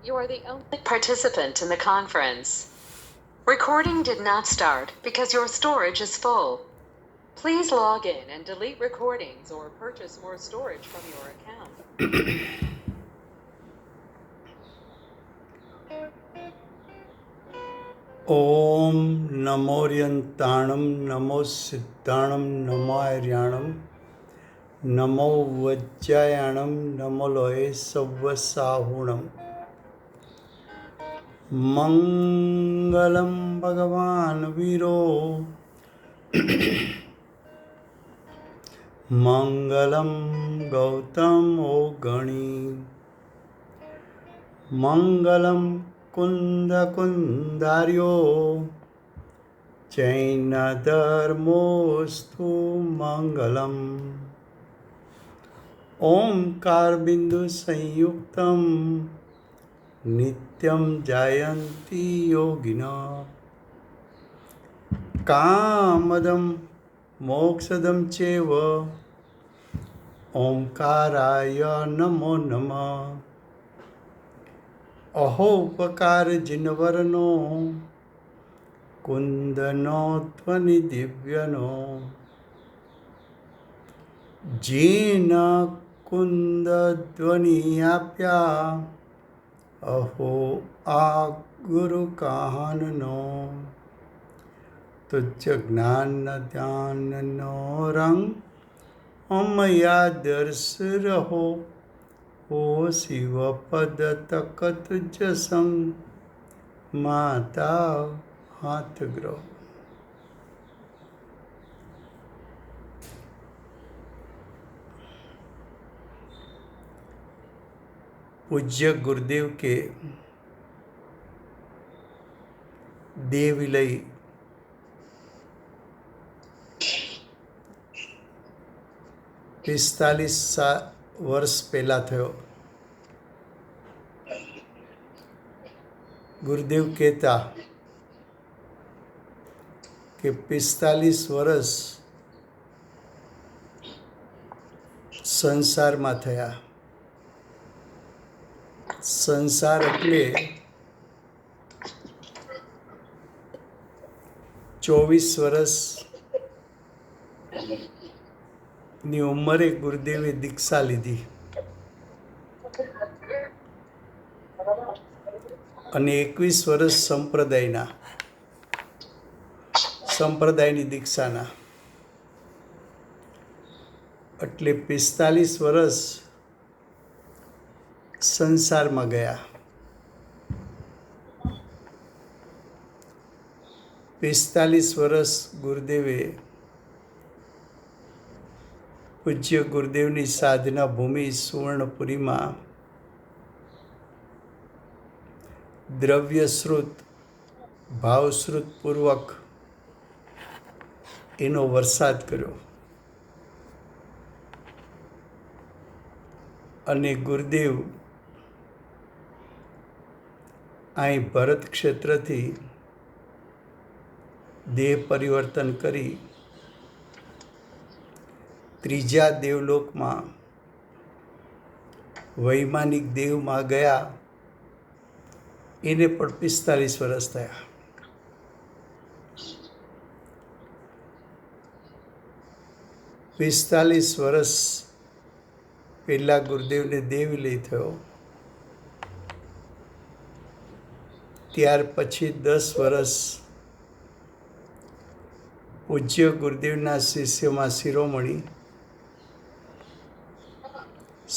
You are the only participant in the conference. Recording did not start because your storage is full. Please log in and delete recordings or purchase more storage from your account. ओम नमोर्यंताणं नमो सिद्धाणं नमोर्याणं नमो वज्रायाणं नमो लोहे सव्वसाहुणं मंगलम भगवान वीरो मंगलम गौतमो गणी मंगलम कुंद कुंदार्यो जैन धर्मोस्तु मंगलम ओंकार बिंदु संयुक्तम नित्यं जायन्ति योगिना कामदं मोक्षदं चैव ओंकाराय नमो नमः अहोपकार जिनवरनो कुंदनो ध्वनि दिव्यनो जीन कुंद ध्वनि आप्या अहो आ गुरु काहननो तुझ ज्ञान ध्यान नो रंग अमया दर्श रहो ओ शिव पद तक तुझ संग माता हाथ ग्रह। पूज्य गुरुदेव के देविलय પિસ્તાલીસ વર્ષ પહેલાં થયો। ગુરુદેવ કહેતા કે 45 વર્ષ સંસારમાં થયા। સંસાર એટલે 24 વર્ષની ઉંમરે ગુરુદેવે દીક્ષા લીધી અને 21 વર્ષ સંપ્રદાયની દીક્ષાના, એટલે 45 વર્ષ સંસારમાં ગયા। 45 વર્ષ ગુરુદેવે પૂજ્ય ગુરુદેવની સાધના ભૂમિ સુવર્ણપુરીમાં દ્રવ્યશ્રુત ભાવશ્રુતપૂર્વક એનો વરસાદ કર્યો અને ગુરુદેવ અહીં ભરત ક્ષેત્રથી દેહ પરિવર્તન કરી ત્રીજા દેવલોકમાં વૈમાનિક દેવમાં ગયા। એને પણ 45 વર્ષ થયા। 45 વર્ષ પહેલાં ગુરુદેવને દેવલય થયો। ત્યાર પછી 10 વર્ષ પૂજ્ય ગુરુદેવના શિષ્યમાં શિરોમણી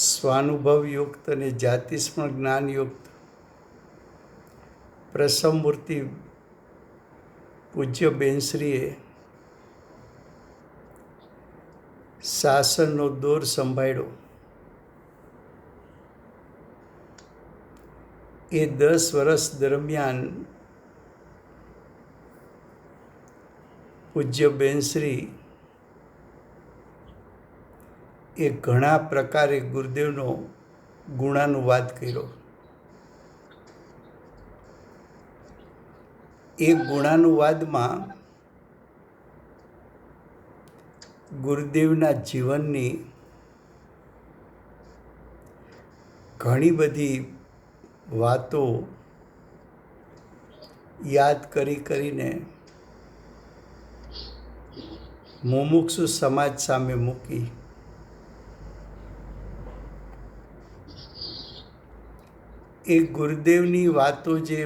સ્વાનુભવયુક્ત અને જાતિસ્મરણ જ્ઞાનયુક્ત પ્રસમમૂર્તિ પૂજ્ય બેનશ્રીએ શાસનનો દોર સંભાળ્યો। એ 10 વર્ષ દરમિયાન પૂજ્ય બેનશ્રી એ ઘણા પ્રકારે ગુરુદેવનો ગુણાનુવાદ કર્યો। એ ગુણાનુવાદમાં ગુરુદેવના જીવનની ઘણી બધી વાતો યાદ કરીને મુમુક્ષુ સમાજ સામે મૂકી એ ગુરુદેવની વાતો જે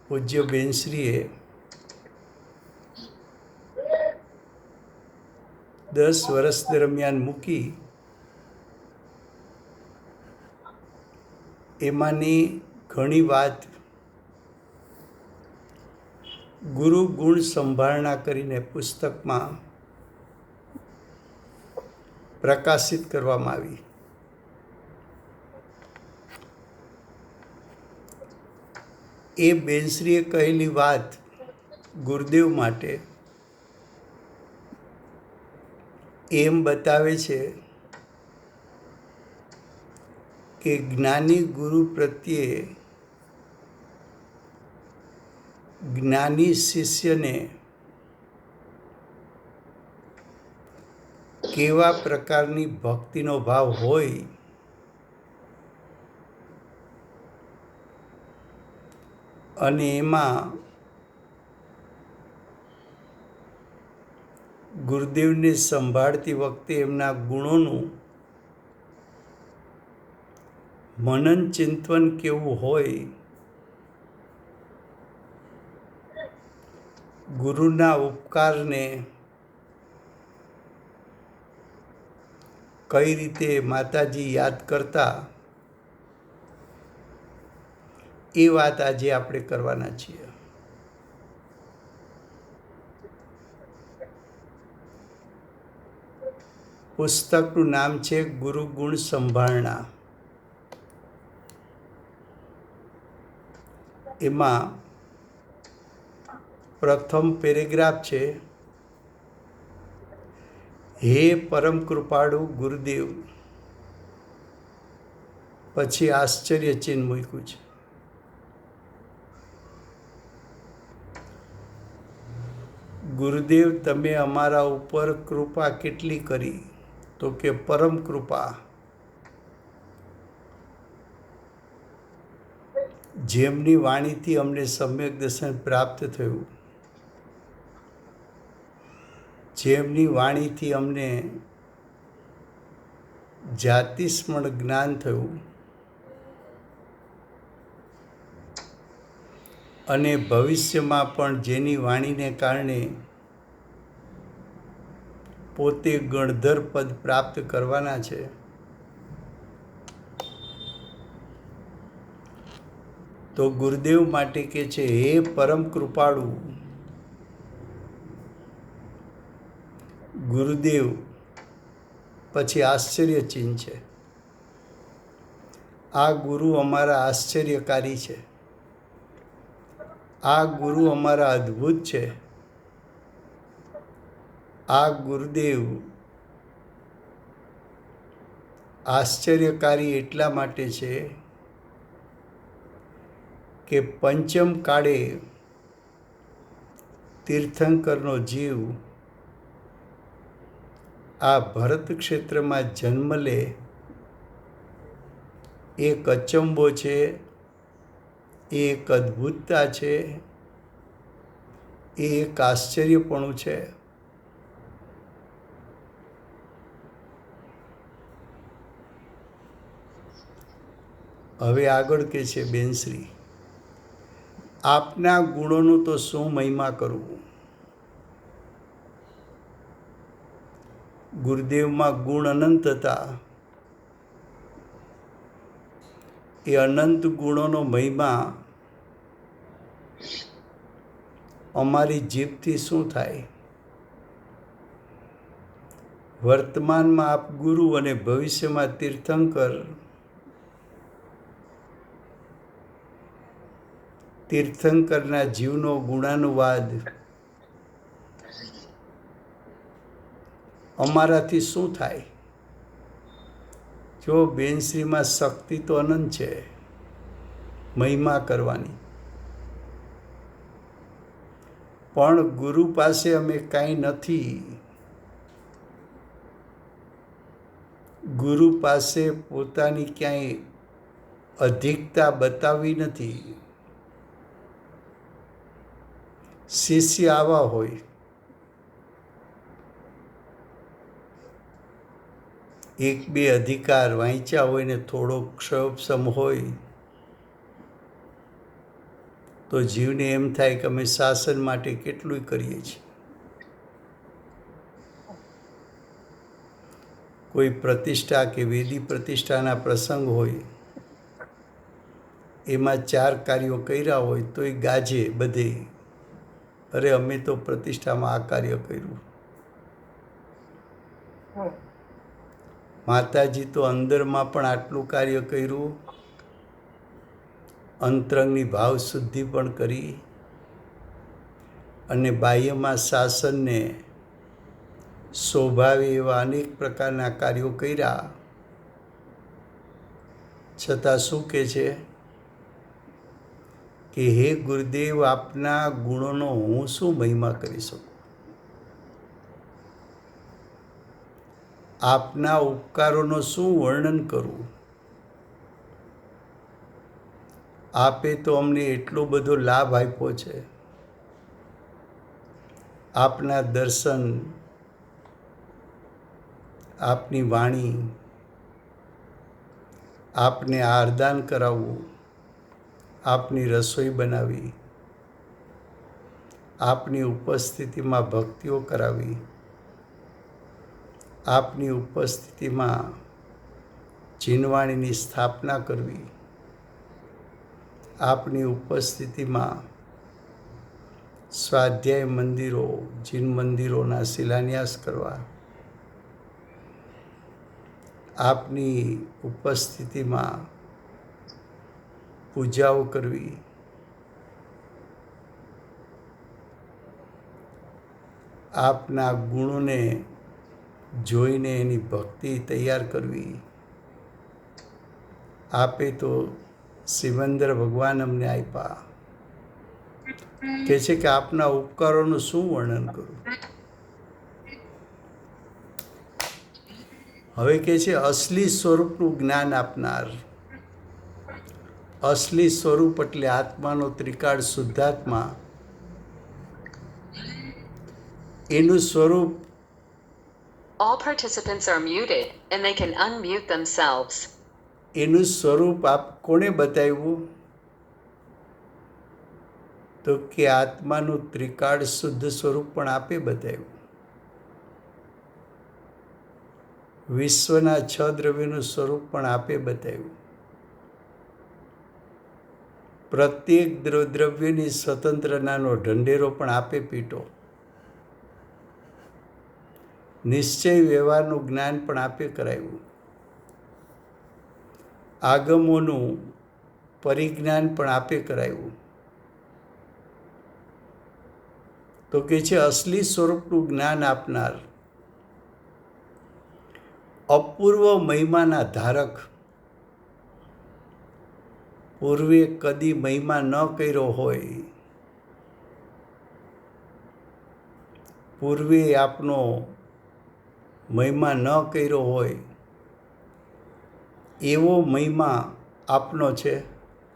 પૂજ્ય બેનશ્રીએ 10 વર્ષ દરમિયાન મૂકી, એમાંની ઘણી વાત ગુરુ ગુણ સંભાળના કરીને પુસ્તકમાં પ્રકાશિત કરવામાં આવી. એ બેનશ્રીએ કહેલી વાત ગુરુદેવ માટે એમ બતાવે છે કે જ્ઞાની ગુરુ પ્રત્યે જ્ઞાની શિષ્યને કેવા પ્રકારની ભક્તિનો ભાવ હોય અને એમાં ગુરુદેવને સંભાળતી વખતે એમના ગુણોનું મનન ચિંતન કેવું હોય, ગુરુના ઉપકારને કઈ રીતે માતાજી યાદ કરતા, એ વાત આજે આપણે કરવાના છીએ. પુસ્તકનું નામ છે ગુરુ ગુણ સંભાળના. એમાં પ્રથમ પેરેગ્રાફ છે, હે પરમ કૃપાળુ ગુરુદેવ. પછી આશ્ચર્ય ચિહ્ન મૂક્યું છે. ગુરુદેવ, તમે અમારા ઉપર કૃપા કેટલી કરી? તો કે પરમ કૃપા. જેમની વાણીથી અમને સમ્યક દર્શન પ્રાપ્ત થયું, જેમની વાણીથી અમને જાતિસ્મરણ જ્ઞાન થયું અને ભવિષ્યમાં પણ જેની વાણીને કારણે પોતે ગણધર પદ પ્રાપ્ત કરવાના છે, તો ગુરુદેવ માટે કહે છે, હે પરમ કૃપાળુ ગુરુદેવ. પછી આશ્ચર્ય ચિહ્ન છે. આ ગુરુ અમારા આશ્ચર્યકારી છે. આ ગુરુ અમારા અદ્ભુત છે. આ ગુરુદેવ આશ્ચર્યકારી એટલા માટે છે કે પંચમ કાળે તીર્થંકરનો જીવ આ ભરત ક્ષેત્રમાં જન્મ લે, એક અચંબો છે, એ એક અદ્ભુતતા છે, એ એક આશ્ચર્યપણું છે. હવે આગળ કે છે બેનશ્રી, આપના ગુણોનું તો શું મહિમા કરવું? ગુરુદેવમાં ગુણ અનંત હતા. એ અનંત ગુણોનો મહિમા અમારી જીભથી શું થાય? વર્તમાનમાં આપ ગુરુ અને ભવિષ્યમાં તીર્થંકર. તીર્થંકરના જીવનો ગુણાનુવાદ અમારાથી શું થાય? જો બેનશ્રીમાં શક્તિ તો અનંત છે મહિમા કરવાની, પણ ગુરુ પાસે અમે કાંઈ નથી. ગુરુ પાસે પોતાની ક્યાંય અધિકતા બતાવી નથી. શિષ્ય આવા હોય, એક બે અધિકાર વાંચ્યા હોય ને થોડો ક્ષયોપશમ હોય તો જીવને એમ થાય કે અમે શાસન માટે કેટલું કરીએ છીએ. કોઈ પ્રતિષ્ઠા કે વેદી પ્રતિષ્ઠાના પ્રસંગ હોય, એમાં 4 કાર્યો કર્યા હોય તો એ ગાજે બધે, અરે અમે તો પ્રતિષ્ઠામાં આ કાર્ય કર્યું. માતાજી તો અંદરમાં પણ આટલું કાર્ય કર્યું, અંતરંગની ભાવ શુદ્ધિ પણ કરી અને બાહ્યમાં શાસનને શોભાવે એવા અનેક પ્રકારના કાર્યો કર્યા. છતાં શું કહે છે કે હે ગુરુદેવ, આપના ગુણોનો હું શું મહિમા કરી શકું? આપના ઉપકારોનો શું વર્ણન કરું? આપે તો અમને એટલો બધો લાભ આપ્યો છે. આપના દર્શન, આપની વાણી, આપને આરદાન કરાવવું, આપની રસોઈ બનાવી, આપની ઉપસ્થિતિમાં ભક્તિઓ કરાવી, આપની ઉપસ્થિતિમાં જીનવાણીની સ્થાપના કરવી, આપની ઉપસ્થિતિમાં સ્વાધ્યાય મંદિરો, જીન મંદિરોના શિલાન્યાસ કરવા, આપની ઉપસ્થિતિમાં પૂજાઓ કરવી, આપના ગુણોને જોઈને એની ભક્તિ તૈયાર કરવી. આપે તો સિમંદર ભગવાન અમને આપ્યા. કહે છે કે આપના ઉપકારોનું શું વર્ણન કરું? હવે કહે છે અસલી સ્વરૂપનું જ્ઞાન આપનાર. અસલી સ્વરૂપ એટલે આત્માનો ત્રિકાળ શુદ્ધાત્મા. એનું સ્વરૂપ. All participants are muted and they can unmute themselves. એનું સ્વરૂપ આપ કોણે બતાવ્યું? તો કે આત્માનું ત્રિકાળ શુદ્ધ સ્વરૂપ પણ આપે બતાવ્યું. વિશ્વના 6 દ્રવ્યોનું સ્વરૂપ પણ આપે બતાવ્યું. પ્રત્યેક દ્રવ્યની સ્વતંત્રતાનો ઢંઢેરો પણ આપે પીટો. નિશ્ચય વ્યવહારનું જ્ઞાન પણ આપે કરાવ્યું. આગમોનું પરિજ્ઞાન પણ આપે કરાવ્યું. તો કે છે અસલી સ્વરૂપનું જ્ઞાન આપનાર, અપૂર્વ મહિમાના ધારક. પૂર્વે કદી મહિમા ન કર્યો હોય, પૂર્વે આપનો મહિમા ન કર્યો હોય એવો મહિમા આપનો છે.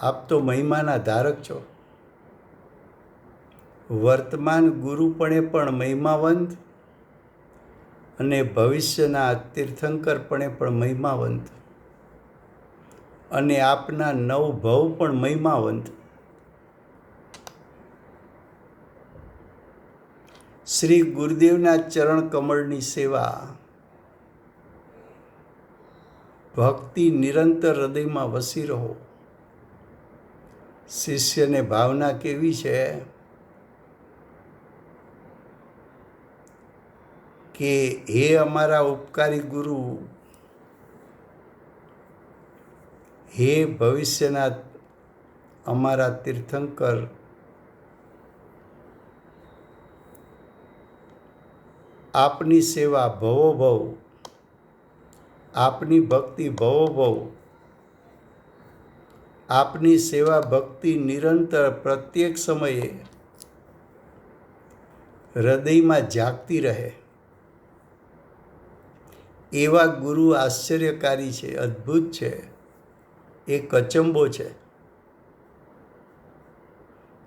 આપ તો મહિમાના ધારક છો. વર્તમાન ગુરુપણે પણ મહિમાવંત અને ભવિષ્યના તીર્થંકરપણે પણ મહિમાવંત અને આપના 9 ભવ પણ મહિમાવંત. શ્રી ગુરુદેવના ચરણ કમળની સેવા, ભક્તિ નિરંતર હૃદયમાં વસી રહો. શિષ્યને ભાવના કેવી છે કે હે અમારા ઉપકારી ગુરુ, હે ભવિષ્યના અમારા તીર્થંકર, આપની સેવા ભવો ભવ, આપની ભક્તિ ભવો ભવ, આપની સેવા ભક્તિ નિરંતર પ્રત્યેક સમયે હૃદયમાં જાગતી રહે. એવા ગુરુ આશ્ચર્યકારી છે, અદ્ભુત છે. એ અચંબો છે,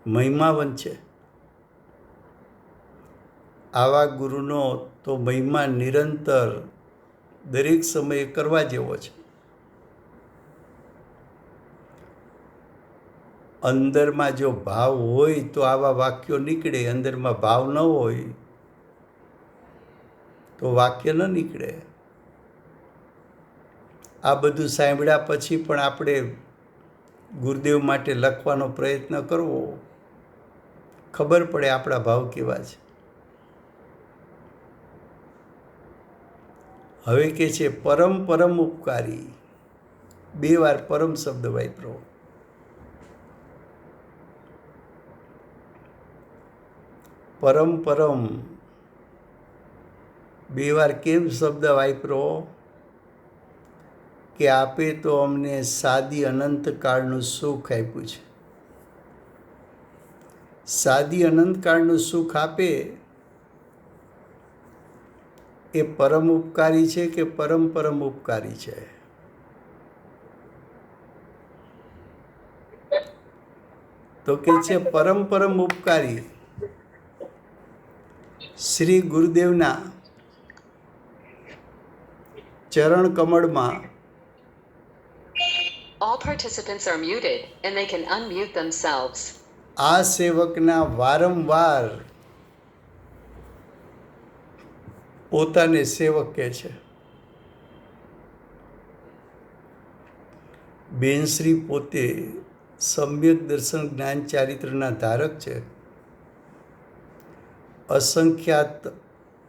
મહિમાવંત છે. આવા ગુરુનો તો મહિમા નિરંતર દરેક સમયે કરવા જેવો છે. અંદરમાં જો ભાવ હોય તો આવા વાક્યો નીકળે, અંદરમાં ભાવ ન હોય તો વાક્ય ન નીકળે. આ બધું સાંભળ્યા પછી પણ આપણે ગુરુદેવ માટે લખવાનો પ્રયત્ન કરવો, ખબર પડે આપણા ભાવ કેવા છે. હવે કે છે પરમ પરમ ઉપકારી, 2 વાર પરમ શબ્દ વાપરો. પરમ પરમ 2 વાર કેમ શબ્દ વાપરો? કે આપે તો અમને સાદી અનંતકાળનું સુખ આપ્યું છે. સાદી અનંતકાળનું સુખ આપે એ પરમ ઉપકારી છે કે પરમ પરમ ઉપકારી છે? તો કે છે પરમ પરમ ઉપકારી. શ્રી ગુરુદેવના ચરણ કમળમાં All participants are muted and they can unmute themselves. આ સેવકના વારંવાર પોતાને સેવક કહે છે. બેનશ્રી પોતે સમ્યક દર્શન જ્ઞાન ચારિત્રના ધારક છે. અસંખ્યાત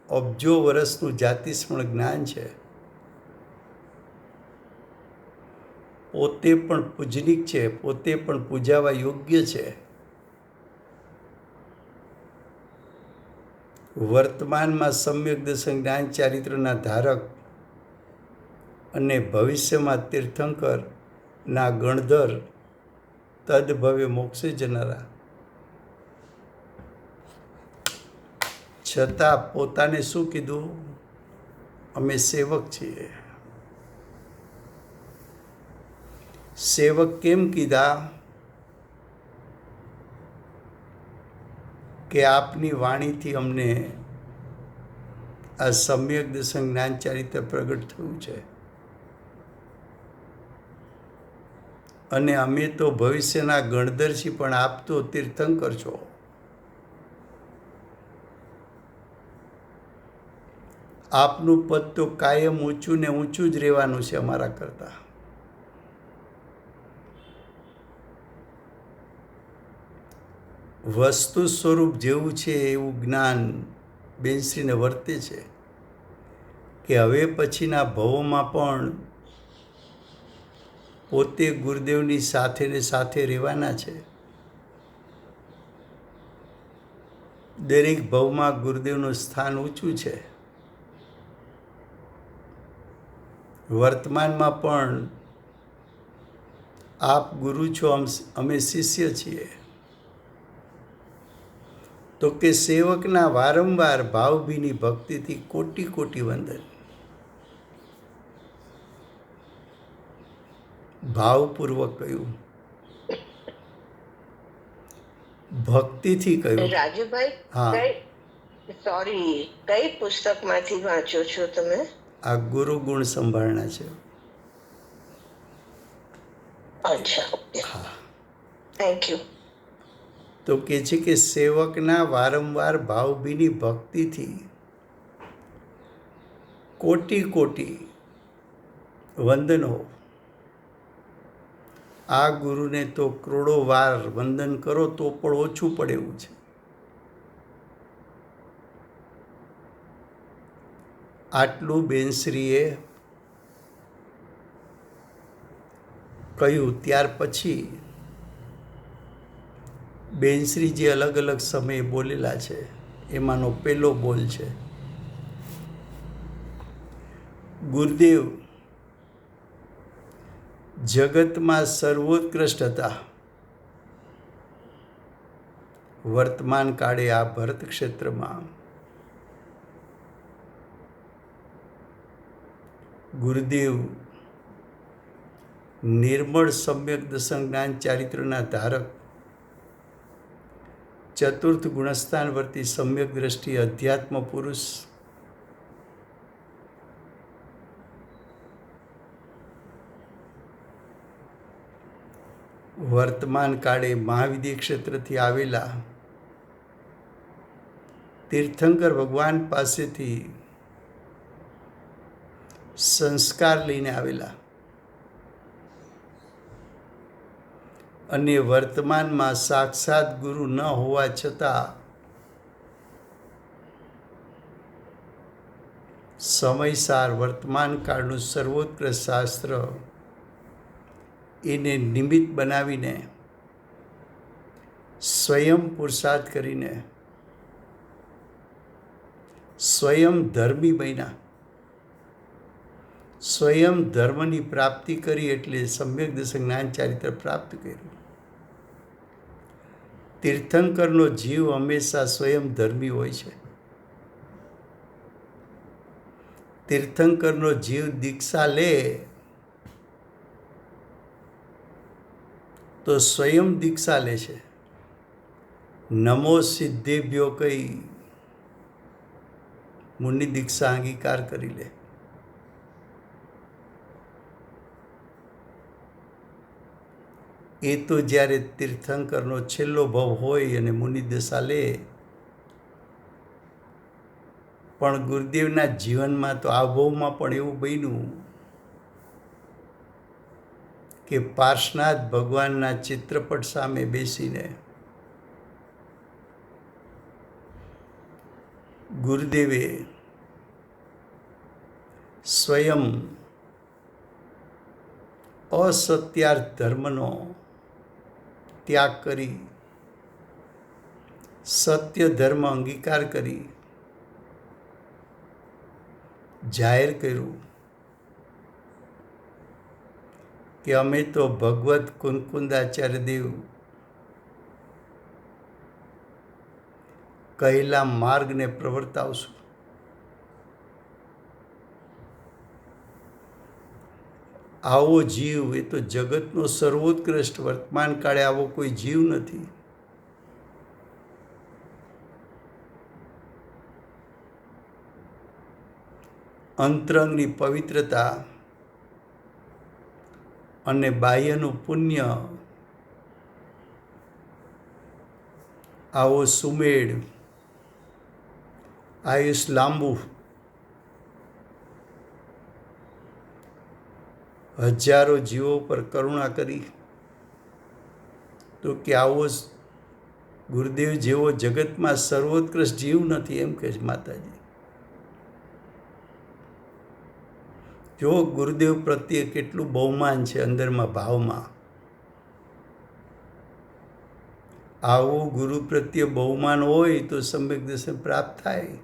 અબજો વર્ષનું જાતિસ્મરણ જ્ઞાન છે. પોતે પણ પૂજનીક છે, પોતે પણ પૂજાવા યોગ્ય છે. વર્તમાનમાં સમ્યક દર્શન જ્ઞાન ચારિત્રના ધારક અને ભવિષ્યમાં તીર્થંકરના ગણધર, તદભવે મોક્ષે જનારા. છતાં પોતાને શું કીધું? અમે સેવક છીએ. સેવક કેમ કીધા? કે આપની વાણીથી અમને આ સમ્યક દર્શન જ્ઞાન ચારિત્ર પ્રગટ થયું છે અને અમે તો ભવિષ્યના ગણધર છીએ, પણ આપ તો તીર્થંકર છો. આપનું પદ તો કાયમ ઊંચું ને ઊંચું જ રહેવાનું છે અમારા કરતાં. વસ્તુ સ્વરૂપ જેવું છે એવું જ્ઞાન બેનશ્રીને વર્તે છે કે હવે પછીના ભવોમાં પણ પોતે ગુરુદેવની સાથે ને સાથે રહેવાના છે. દરેક ભવમાં ગુરુદેવનું સ્થાન ઊંચું છે. વર્તમાનમાં પણ આપ ગુરુ છો, અમે શિષ્ય છીએ. તો કે સેવકના વારંવાર ભાવભીની ભક્તિથી કોટી કોટી વંદન. ભાવપૂર્વક કહ્યું, ભક્તિથી કહ્યું. રાજુભાઈ, હા, સોરી, કઈ પુસ્તકમાંથી વાંચો છો તમે? આ ગુરુ ગુણ સંભાળના છે. અચ્છા, હા. Thank you. તો કે છે કે સેવકના વારંવાર ભાવભીની ભક્તિથી કોટી કોટી વંદનો. આ ગુરુને તો કરોડો વાર વંદન કરો તો પણ ઓછું પડે એવું છે. આટલું બેનશ્રીએ કહ્યું. ત્યાર પછી બેનશ્રી જે અલગ અલગ સમયે બોલેલા છે એમાંનો પહેલો બોલ છે, ગુરુદેવ જગતમાં સર્વોત્કૃષ્ટ હતા. વર્તમાન કાળે આ ભરત ક્ષેત્રમાં ગુરુદેવ નિર્મળ સમ્યક દસમ જ્ઞાન ચારિત્રના ધારક, ચતુર્થ ગુણસ્થાનવર્તી સમ્યક દ્રષ્ટિ અધ્યાત્મ પુરુષ, વર્તમાન કાળે મહાવિદ્ય ક્ષેત્રથી આવેલા તીર્થંકર ભગવાન પાસેથી સંસ્કાર લઈને આવેલા અને વર્તમાનમાં સાક્ષાત ગુરુ ન હોવા છતાં સમયસાર વર્તમાન કાળનું સર્વોત્કૃષ્ટ શાસ્ત્ર એને નિમિત્ત બનાવીને સ્વયં પુરુષાર્થ કરીને સ્વયં ધર્મી બન્યા, સ્વયં ધર્મની પ્રાપ્તિ કરી એટલે સમ્યક દસમ જ્ઞાન ચારિત્ર પ્રાપ્ત કર્યું. તીર્થંકરનો જીવ હંમેશા સ્વયં ધર્મી હોય છે. તીર્થંકરનો જીવ દીક્ષા લે તો સ્વયં દીક્ષા લે છે. નમો સિદ્ધેભ્યો કહી મુનિ દીક્ષા અંગીકાર કરી લે. એ તો જ્યારે તીર્થંકરનો છેલ્લો ભવ હોય અને મુનિ દશા લે, પણ ગુરુદેવના જીવનમાં તો આ ભવમાં પણ એવું બન્યું કે પાર્શનાથ ભગવાનના ચિત્રપટ સામે બેસીને ગુરુદેવે સ્વયં અસત્યાર્થ ધર્મનો ત્યાગ કરી સત્ય ધર્મ અંગીકાર કરી જાહેર કર્યું કે અમે તો ભગવત કુંકુંદાચાર્ય દેવ કહેલા માર્ગને પ્રવર્તાવશું. આવો જીવ એ તો જગતનો સર્વોત્કૃષ્ટ, વર્તમાન કાળે આવો કોઈ જીવ નથી. અંતરંગની પવિત્રતા અને બાહ્યનું પુણ્ય આવો સુમેળ, આયુષ લાંબુ, હજારો જીવો પર કરુણા કરી, તો કે આવો ગુરુદેવ જેવો જગતમાં સર્વોત્કૃષ્ટ જીવ નથી, એમ કહે છે માતાજી. જો ગુરુદેવ પ્રત્યે કેટલું બહુમાન છે અંદરમાં ભાવમાં. આવું ગુરુ પ્રત્યે બહુમાન હોય તો સમ્યક દર્શન પ્રાપ્ત થાય.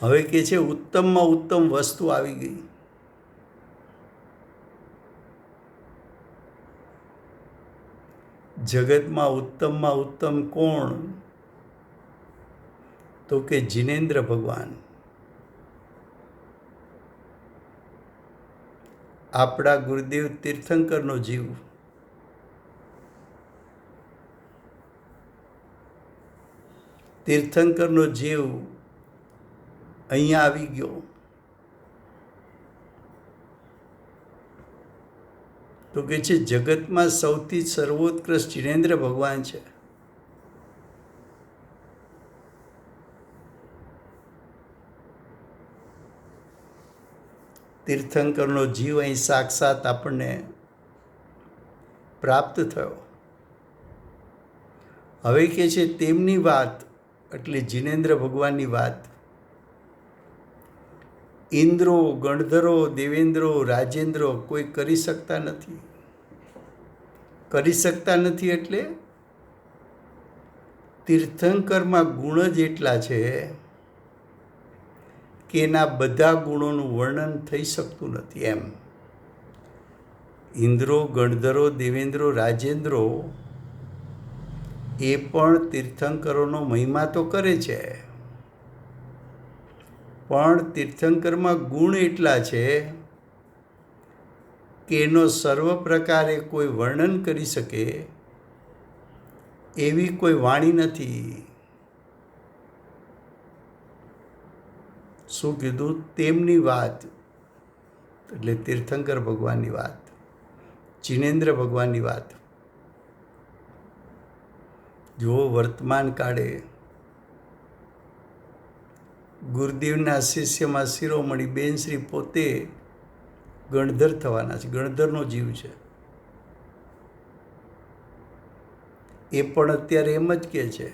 હવે કે છે ઉત્તમમાં ઉત્તમ વસ્તુ આવી ગઈ. જગતમાં ઉત્તમમાં ઉત્તમ કોણ? તો કે જિનેન્દ્ર ભગવાન. આપણા ગુરુદેવ તીર્થંકરનો જીવ. તીર્થંકરનો જીવ અહીંયા આવી ગયો તો કે છે જગતમાં સૌથી સર્વોત્કૃષ્ટ જિનેન્દ્ર ભગવાન છે. તીર્થંકરનો જીવ અહીં સાક્ષાત આપણને પ્રાપ્ત થયો. હવે કે છે તેમની વાત એટલે જિનેન્દ્ર ભગવાનની વાત ઇન્દ્રો, ગણધરો, દેવેન્દ્રો, રાજેન્દ્રો કોઈ કરી શકતા નથી. કરી શકતા નથી એટલે તીર્થંકરમાં ગુણ જ એટલા છે કે એના બધા ગુણોનું વર્ણન થઈ શકતું નથી. એમ ઇન્દ્રો, ગણધરો, દેવેન્દ્રો, રાજેન્દ્રો એ પણ તીર્થંકરોનો મહિમા તો કરે છે, પણ તીર્થંકરમાં ગુણ એટલા છે કે એનો સર્વ પ્રકારે કોઈ વર્ણન કરી શકે એવી કોઈ વાણી નથી. શું કીધું? તેમની વાત, એટલે તીર્થંકર ભગવાનની વાત, જિનેન્દ્ર ભગવાનની વાત. જો વર્તમાન કાળે ગુરુદેવના શિષ્યમાં શિરોમણી બેનશ્રી પોતે ગણધર થવાના છે, ગણધરનો જીવ છે. એ પણ અત્યારે એમ જ કહે છે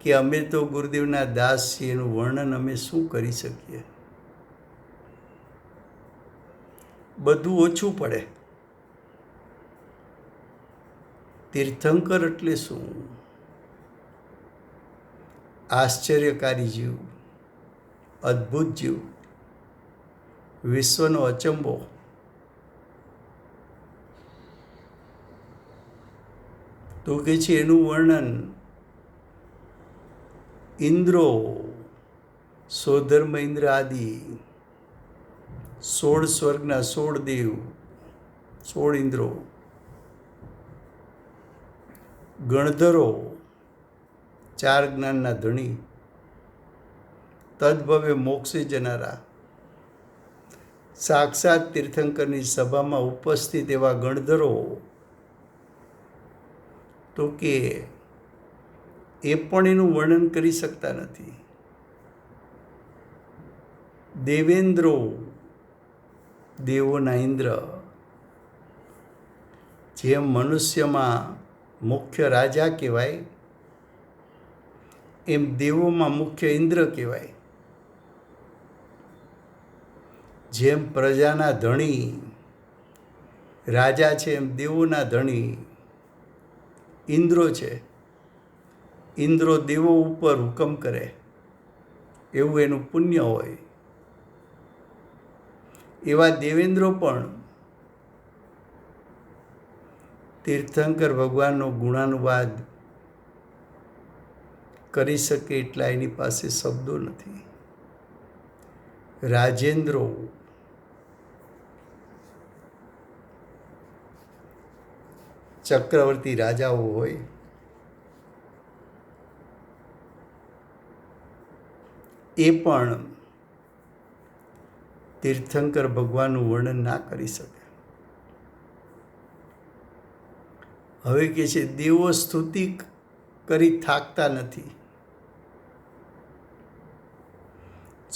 કે અમે તો ગુરુદેવના દાસ છીએ, એનું વર્ણન અમે શું કરી શકીએ, બધું ઓછું પડે. તીર્થંકર એટલે શું? આશ્ચર્યકારી જીવ, અદ્ભુત જીવ, વિશ્વનો અચંબો. તો કે છે એનું વર્ણન ઇન્દ્રો, સોધર્મ ઇન્દ્ર આદિ 16 સ્વર્ગના 16 દેવ, 16 ઇન્દ્રો, ગણધરો, 4 જ્ઞાનના ધણી, તદભવે મોક્ષે જનારા, સાક્ષાત તીર્થંકરની સભામાં ઉપસ્થિત એવા ગણધરો, તો કે એ પણ એનું વર્ણન કરી શકતા નથી. દેવેન્દ્રો, દેવોના ઇન્દ્ર, જેમ મનુષ્યમાં મુખ્ય રાજા કહેવાય એમ દેવોમાં મુખ્ય ઇન્દ્ર કહેવાય. જેમ પ્રજાના ધણી રાજા છે એમ દેવોના ધણી ઇન્દ્રો છે. ઇન્દ્રો દેવો ઉપર હુકમ કરે એવું એનું પુણ્ય હોય. એવા દેવેન્દ્રો પણ તીર્થંકર ભગવાનનો ગુણાનુવાદ કરી શકે એટલા એની પાસે શબ્દો નથી. રાજેન્દ્રો, ચક્રવર્તી રાજાઓ હોય, એ પણ તીર્થંકર ભગવાનનું વર્ણન ના કરી શકે. હવે કે છે દેવો સ્તુતિ કરી થાકતા નથી.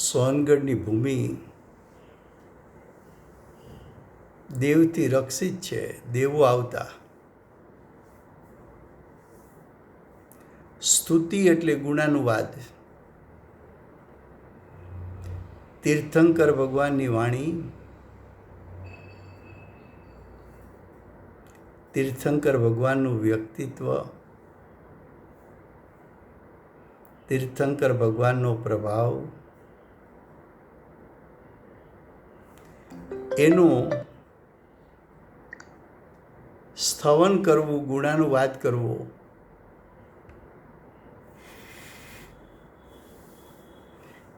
સોનગઢની ભૂમિ દેવથી રક્ષિત છે, દેવો આવતા. સ્તુતિ એટલે ગુણાનુવાદ. તીર્થંકર ભગવાનની વાણી, તીર્થંકર ભગવાનનું વ્યક્તિત્વ, તીર્થંકર ભગવાનનો પ્રભાવ, એનું સ્થવન કરવું, ગુણાનુવાદ કરવો,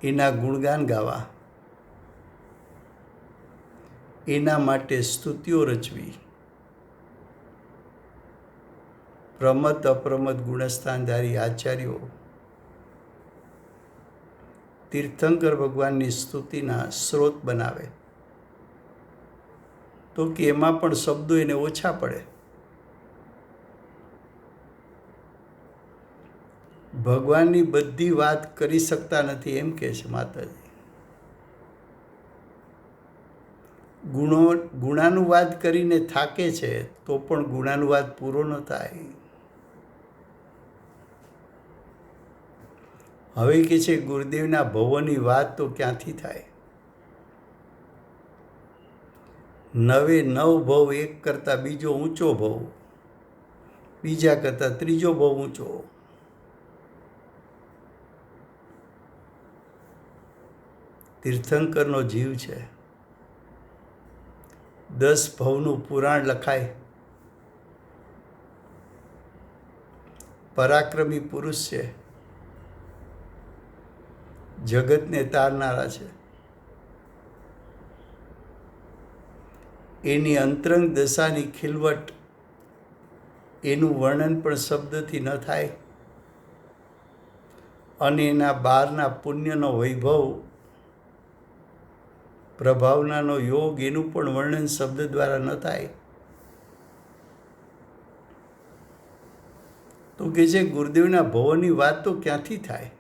એના ગુણગાન ગાવા, એના માટે સ્તુતિઓ રચવી, પ્રમત અપ્રમત ગુણસ્થાનધારી આચાર્યો તીર્થંકર ભગવાનની સ્તુતિના સ્ત્રોત બનાવે, તો કે એમાં પણ શબ્દો એને ઓછા પડે. ભગવાનની બધી વાત કરી શકતા નથી એમ કહે છે માતાજી. ગુણાનુવાદ કરીને થાકે છે તો પણ ગુણાનુવાદ પૂરો ન થાય. હવે કે છે ગુરુદેવના ભવોની વાત તો ક્યાંથી થાય? 9 ભવ, એક કરતાં બીજો ઊંચો ભવ, બીજા કરતાં ત્રીજો ભવ ઊંચો. તીર્થંકરનો જીવ છે. 10 ભવનું પુરાણ લખાય. પરાક્રમી પુરુષ છે. જગતને તારનારા છે. એની અંતરંગ દશાની ખીલવટ, એનું વર્ણન પણ શબ્દથી ન થાય, અને એના બહારના પુણ્યનો વૈભવ, પ્રભાવનાનો યોગ, એનું પણ વર્ણન શબ્દ દ્વારા ન થાય. તો કે છે ગુરુદેવના ભવોની વાત તો ક્યાંથી થાય?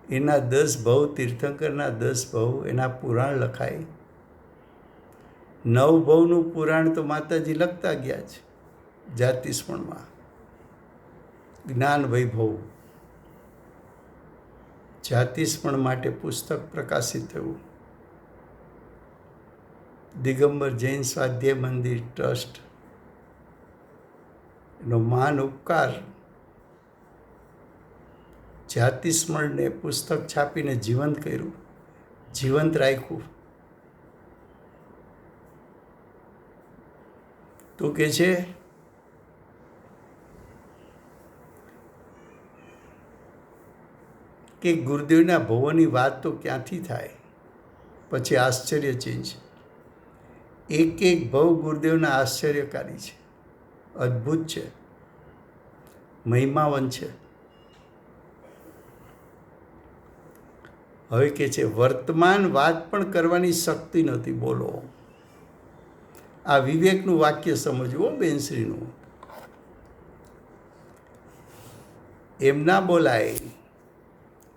એના 10 ભવ, તીર્થંકરના 10 ભવ, એના પુરાણ લખાય. 9 ભવનું પુરાણ તો માતાજી લખતા ગયા છે જાતિસ્મરણમાં. જ્ઞાન વૈભવ જાતિસ્મરણ માટે પુસ્તક પ્રકાશિત થયું. દિગંબર જૈન સ્વાધ્યાય મંદિર ટ્રસ્ટ એનો મહાન ઉપકાર, જાતિસ્મરણને પુસ્તક છાપીને જીવંત કર્યું, જીવંત રાખ્યું. તો કે છે કે ગુરુદેવના ભવોની વાત તો ક્યાંથી થાય? પછી આશ્ચર્ય ચેન્જ. એક એક ભવ ગુરુદેવના આશ્ચર્યકારી છે, અદ્ભુત છે, મહિમાવંત છે. હવે કે છે વર્તમાન વાત પણ કરવાની શક્તિ નથી. બોલો, આ વિવેકનું વાક્ય સમજવું બેનશ્રીનું. એમ ના બોલાય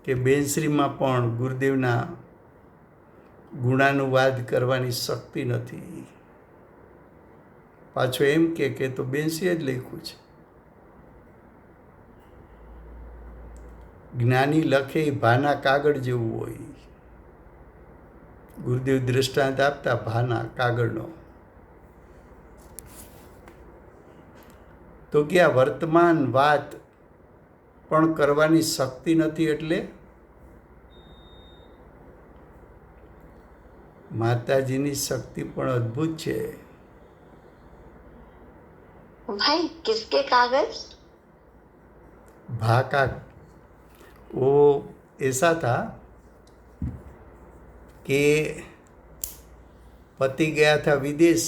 કે બેનશ્રીમાં પણ ગુરુદેવના ગુણાનુવાદ કરવાની શક્તિ નથી. પાછો એમ કે તો બેનશ્રીએ જ લખ્યું છે. જ્ઞાની લખે એ ભાના કાગળ જેવું હોય. ગુરુદેવ દૃષ્ટાંત આપતા ભાના કાગળનો. તો કે આ વર્તમાન વાત પણ કરવાની શક્તિ નથી. એટલે માતાજીની શક્તિ પણ અદ્ભુત છે. भाई किसके कागज? भाका वो ऐसा था कि पति गया था विदेश,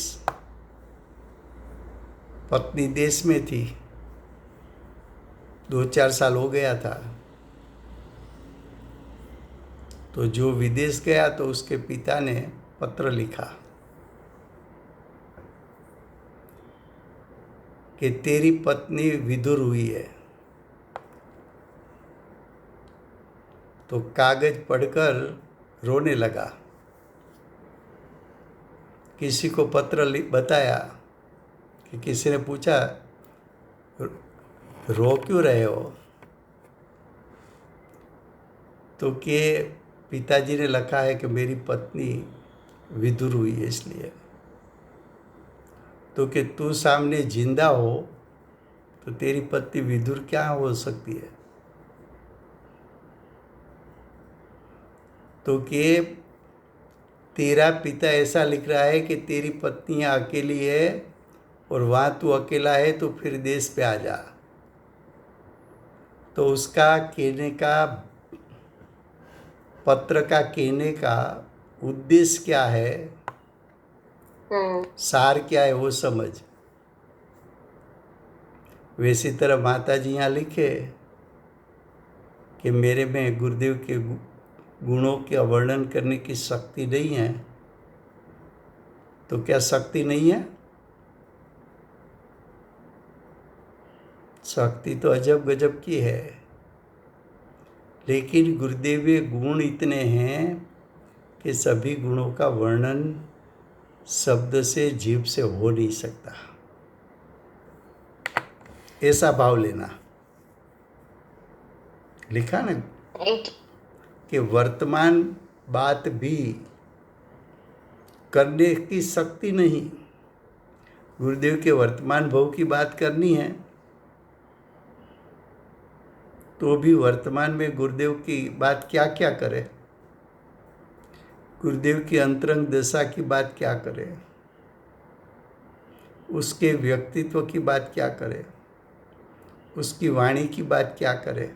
पत्नी देश में थी, 2-4 साल हो गया था. तो जो विदेश गया तो उसके पिता ने पत्र लिखा कि तेरी पत्नी विधुर हुई है. तो कागज पढ़कर रोने लगा. किसी को पत्र बताया कि किसी ने पूछा रो क्यों रहे हो? तो कि पिताजी ने लिखा है कि मेरी पत्नी विधुर हुई है इसलिए. तो कि तू सामने जिंदा हो तो तेरी पत्नी विधुर क्या हो सकती है? तो कि तेरा पिता ऐसा लिख रहा है कि तेरी पत्नी यहाँ अकेली है और वहाँ तू अकेला है, तो फिर देश पे आ जा. तो उसका कहने का, पत्र का कहने का उद्देश्य क्या है, सार क्या है, वो समझ. वैसी तरह माता जी यहाँ लिखे कि मेरे में गुरुदेव के गुणों का वर्णन करने की शक्ति नहीं है. तो क्या शक्ति नहीं है? शक्ति तो अजब गजब की है. लेकिन गुरुदेवीय गुण इतने हैं कि सभी गुणों का वर्णन शब्द से, जीभ से हो नहीं सकता. ऐसा भाव लेना. लिखा ना कि वर्तमान बात भी करने की शक्ति नहीं. गुरुदेव के वर्तमान भव की बात करनी है तो भी वर्तमान में गुरुदेव की बात क्या क्या करे, गुरुदेव की अंतरंग दशा की बात क्या करे, उसके व्यक्तित्व की बात क्या करे, उसकी वाणी की बात क्या करे,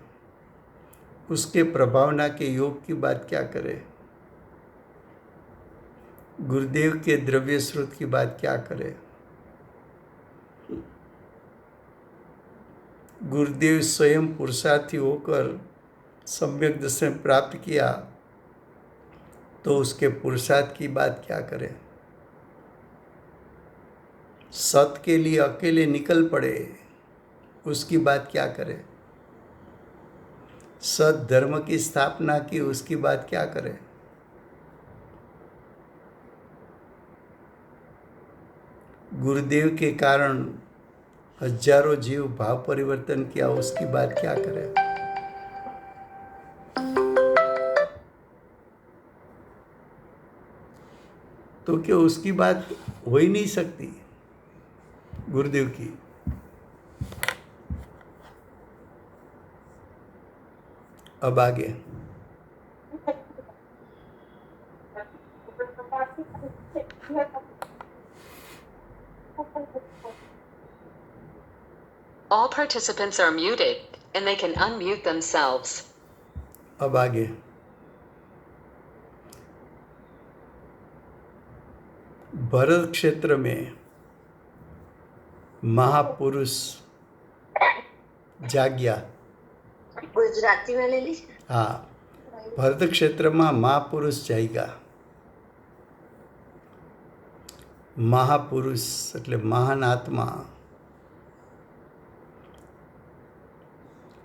उसके प्रभावना के योग की बात क्या करें? गुरुदेव के द्रव्य स्रोत की बात क्या करें? गुरुदेव स्वयं पुरुषार्थी होकर सम्यक दर्शन प्राप्त किया तो उसके पुरुषार्थ की बात क्या करें? सत के लिए अकेले निकल पड़े, उसकी बात क्या करें? सत धर्म की स्थापना की, उसकी बात क्या करें? गुरुदेव के कारण हजारों जीव भाव परिवर्तन किया, उसकी बात क्या करें? तो क्या उसकी बात हो ही नहीं सकती गुरुदेव की? अब आगे All participants are muted, and they can unmute themselves. अब आगे भरत क्षेत्र में महापुरुष जाग्या. ગુજરાતી માં લઈ લીધી. હા, ભરત ક્ષેત્રમાં મહાપુરુષ જાગ્યા. મહાપુરુષ એટલે મહાન આત્મા.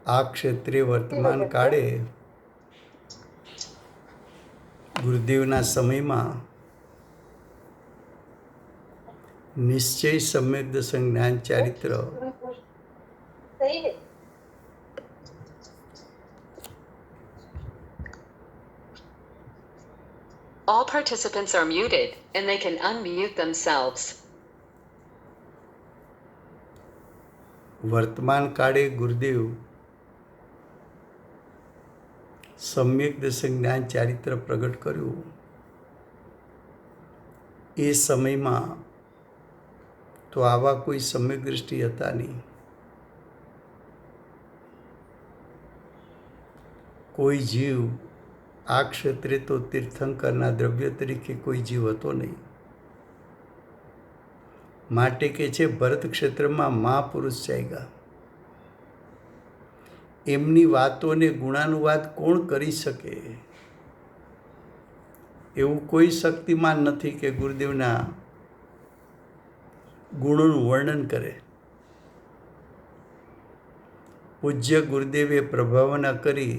આ ક્ષેત્રે વર્તમાન કાળે ગુરુદેવના સમયમાં નિશ્ચય સમ્યક દર્શન જ્ઞાન ચારિત્ર All participants are muted, and they can unmute themselves. વર્તમાન કાળે ગુરુદેવ સમ્યક દર્શન જ્ઞાન ચારિત્ર પ્રગટ કર્યું. એ સમયમાં તો આવા કોઈ સમ્યક દૃષ્ટિ હતા નહીં. કોઈ જીવ આ ક્ષેત્રે તો તીર્થંકરના દ્રવ્ય તરીકે કોઈ જીવ હતો નહીં. માટે કે છે ભરત ક્ષેત્રમાં મહાપુરુષ જાગ્યા. એમની વાતોને ગુણાનુવાદ કોણ કરી શકે? એવું કોઈ શક્તિમાન નથી કે ગુરુદેવના ગુણોનું વર્ણન કરે. પૂજ્ય ગુરુદેવે પ્રભાવના કરી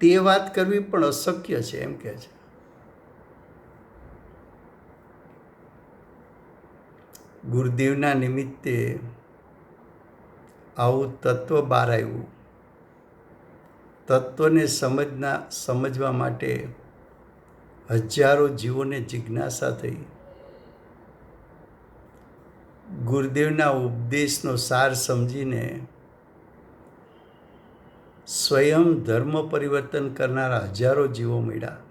તે વાત કરવી પણ અશક્ય છે એમ કહે છે. ગુરુદેવના નિમિત્તે આવું તત્વ બહાર આવ્યું. તત્વને સમજવા માટે હજારો જીવોને જિજ્ઞાસા થઈ. ગુરુદેવના ઉપદેશનો સાર સમજીને સ્વયં ધર્મ પરિવર્તન કરનારા હજારો જીવો મળ્યા.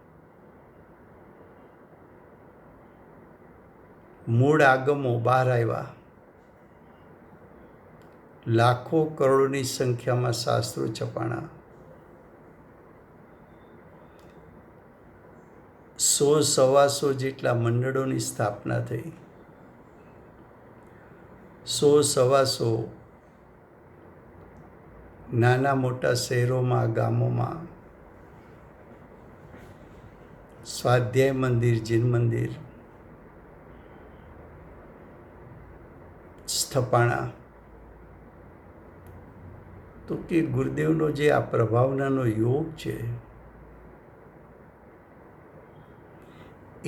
મૂળ આગમો બહાર આવ્યા. લાખો કરોડોની સંખ્યામાં શાસ્ત્રો છપાણા. 100-125 જેટલા મંડળોની સ્થાપના થઈ. 100-125 નાના મોટા શહેરોમાં, ગામોમાં સ્વાધ્યાય મંદિર, જીન મંદિર સ્થપાણા. તો કે ગુરુદેવનો જે આ પ્રભાવનાનો યોગ છે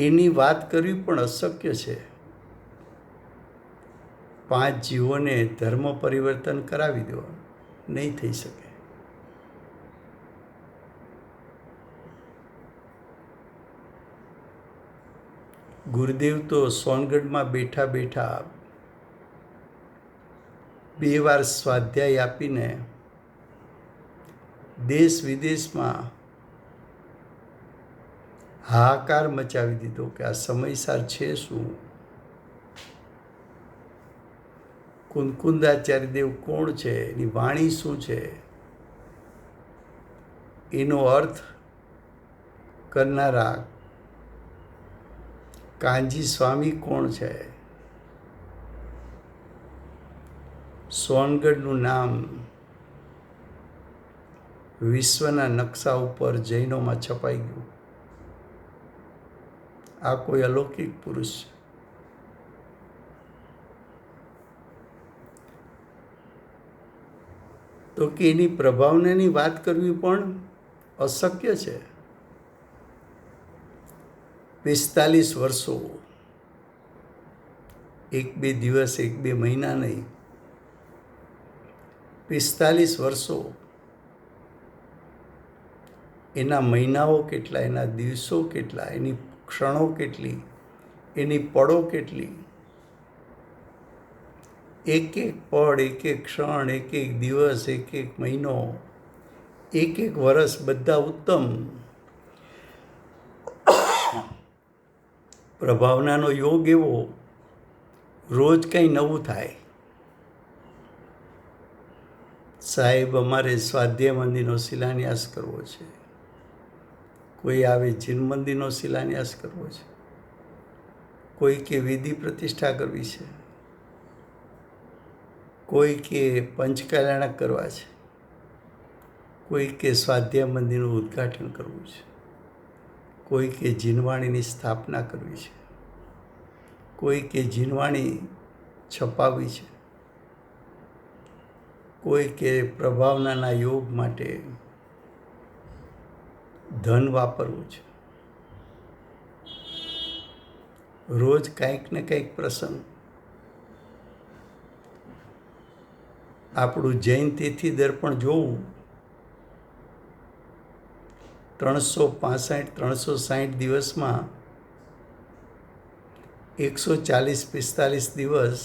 એની વાત કરવી પણ અશક્ય છે. 5 જીવોને ધર્મ પરિવર્તન કરાવી દો, નહીં થઈ શકે. ગુરુદેવ તો સોનગઢમાં બેઠા બેઠા 2 વાર સ્વાધ્યાય આપીને દેશ વિદેશમાં હાહાકાર મચાવી દીધો કે આ સમયસાર છે શું? કુંદકુંદાચાર્ય દેવ કોણ છે? એની વાણી શું છે? એનો અર્થ કરનારા કાનજી સ્વામી કોણ છે? સોનગઢનું નામ વિશ્વના નકશા ઉપર જૈનોમાં છપાઈ ગયું. આ કોઈ અલૌકિક પુરુષ છે. તો કે એની પ્રભાવનાની વાત કરવી પણ અશક્ય છે. 45 વર્ષો, 1-2 દિવસ, 1-2 મહિના નહીં, 45 વર્ષો. એના મહિનાઓ કેટલા, એના દિવસો કેટલા, એની ક્ષણો કેટલી, એની પળો કેટલી. એક એક પળ, એક એક ક્ષણ, એક એક દિવસ, એક એક મહિનો, એક એક વર્ષ બધા ઉત્તમ. પ્રભાવનાનો યોગ એવો, રોજ કંઈ નવું થાય. સાહેબ, અમારે સ્વાધ્યાય મંદિરનો શિલાન્યાસ કરવો છે. કોઈ આવે જીન મંદિરનો શિલાન્યાસ કરવો છે. કોઈ કે વિધિ પ્રતિષ્ઠા કરવી છે. કોઈ કે પંચકલ્યાણક કરવા છે. કોઈ કે સ્વાધ્યાય મંદિરનું ઉદ્ઘાટન કરવું છે. કોઈ કે જીનવાણીની સ્થાપના કરવી છે. કોઈ કે જીનવાણી છપાવવી છે. કોઈ કે પ્રભાવનાના યોગ માટે ધન વાપરવું છે. રોજ કંઈક ને કંઈક પ્રસંગ. આપણું જૈન તિથિ દર્પણ જોવું, 365-360 દિવસમાં 140-45 દિવસ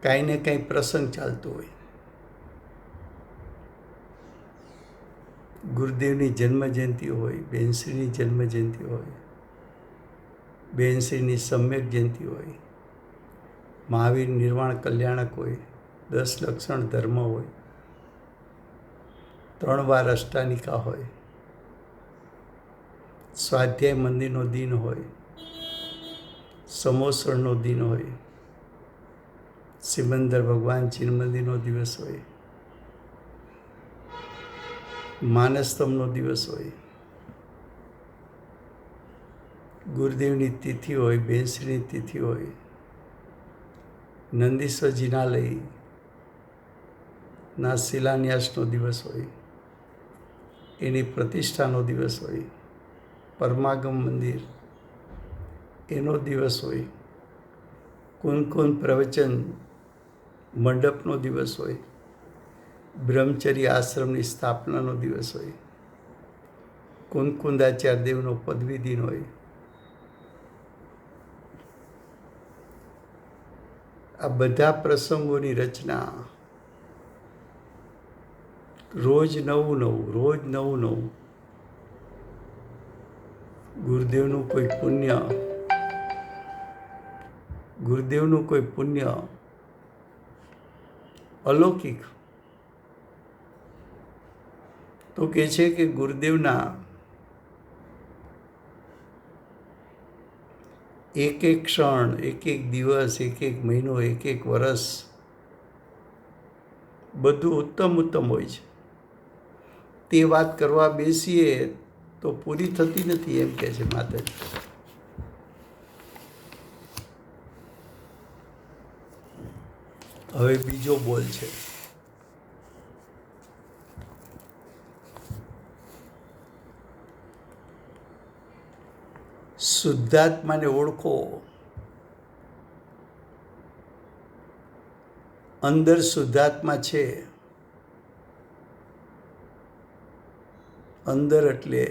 કાંઈ ને કાંઈ પ્રસંગ ચાલતો હોય. ગુરુદેવની જન્મજયંતિ હોય, બેનશ્રીની જન્મજયંતિ હોય, બેનશ્રીની સમ્યક જયંતિ હોય, મહાવીર નિર્વાણ કલ્યાણક હોય, 10 લક્ષણ ધર્મ હોય, 3 વાર અષ્ટાનિકા હોય, સ્વાધ્યાય મંદિરનો દિન હોય, સમોસણનો દિન હોય, સિમંદર ભગવાન જીન મંદિરનો દિવસ હોય, માનસ્તંભનો દિવસ હોય, ગુરુદેવની તિથિ હોય, બેનશ્રીની તિથિ હોય, નંદીશ્વર જિનાલયના શિલાન્યાસનો દિવસ હોય, એની પ્રતિષ્ઠાનો દિવસ હોય, પરમાગમ મંદિર એનો દિવસ હોય, કુન પ્રવચન મંડપનો દિવસ હોય, બ્રહ્મચર્ય આશ્રમની સ્થાપનાનો દિવસ હોય, કુંદાચાર્ય દેવનો પદવી દિન હોય. આ બધા પ્રસંગોની રચના રોજ નવું નવું, રોજ નવું નવું. ગુરુદેવનું કોઈ પુણ્ય અલૌકિક. તો કહે છે કે ગુરુદેવના એક એક ક્ષણ, એક એક દિવસ, એક એક મહિનો, એક એક વર્ષ બધું ઉત્તમ ઉત્તમ હોય છે. તે વાત કરવા બેસીએ તો પૂરી થતી નથી, એમ કહે છે માતાજી. હવે બીજો બોલ છે. શુદ્ધાત્માને ઓળખો. અંદર શુદ્ધાત્મા છે. અંદર એટલે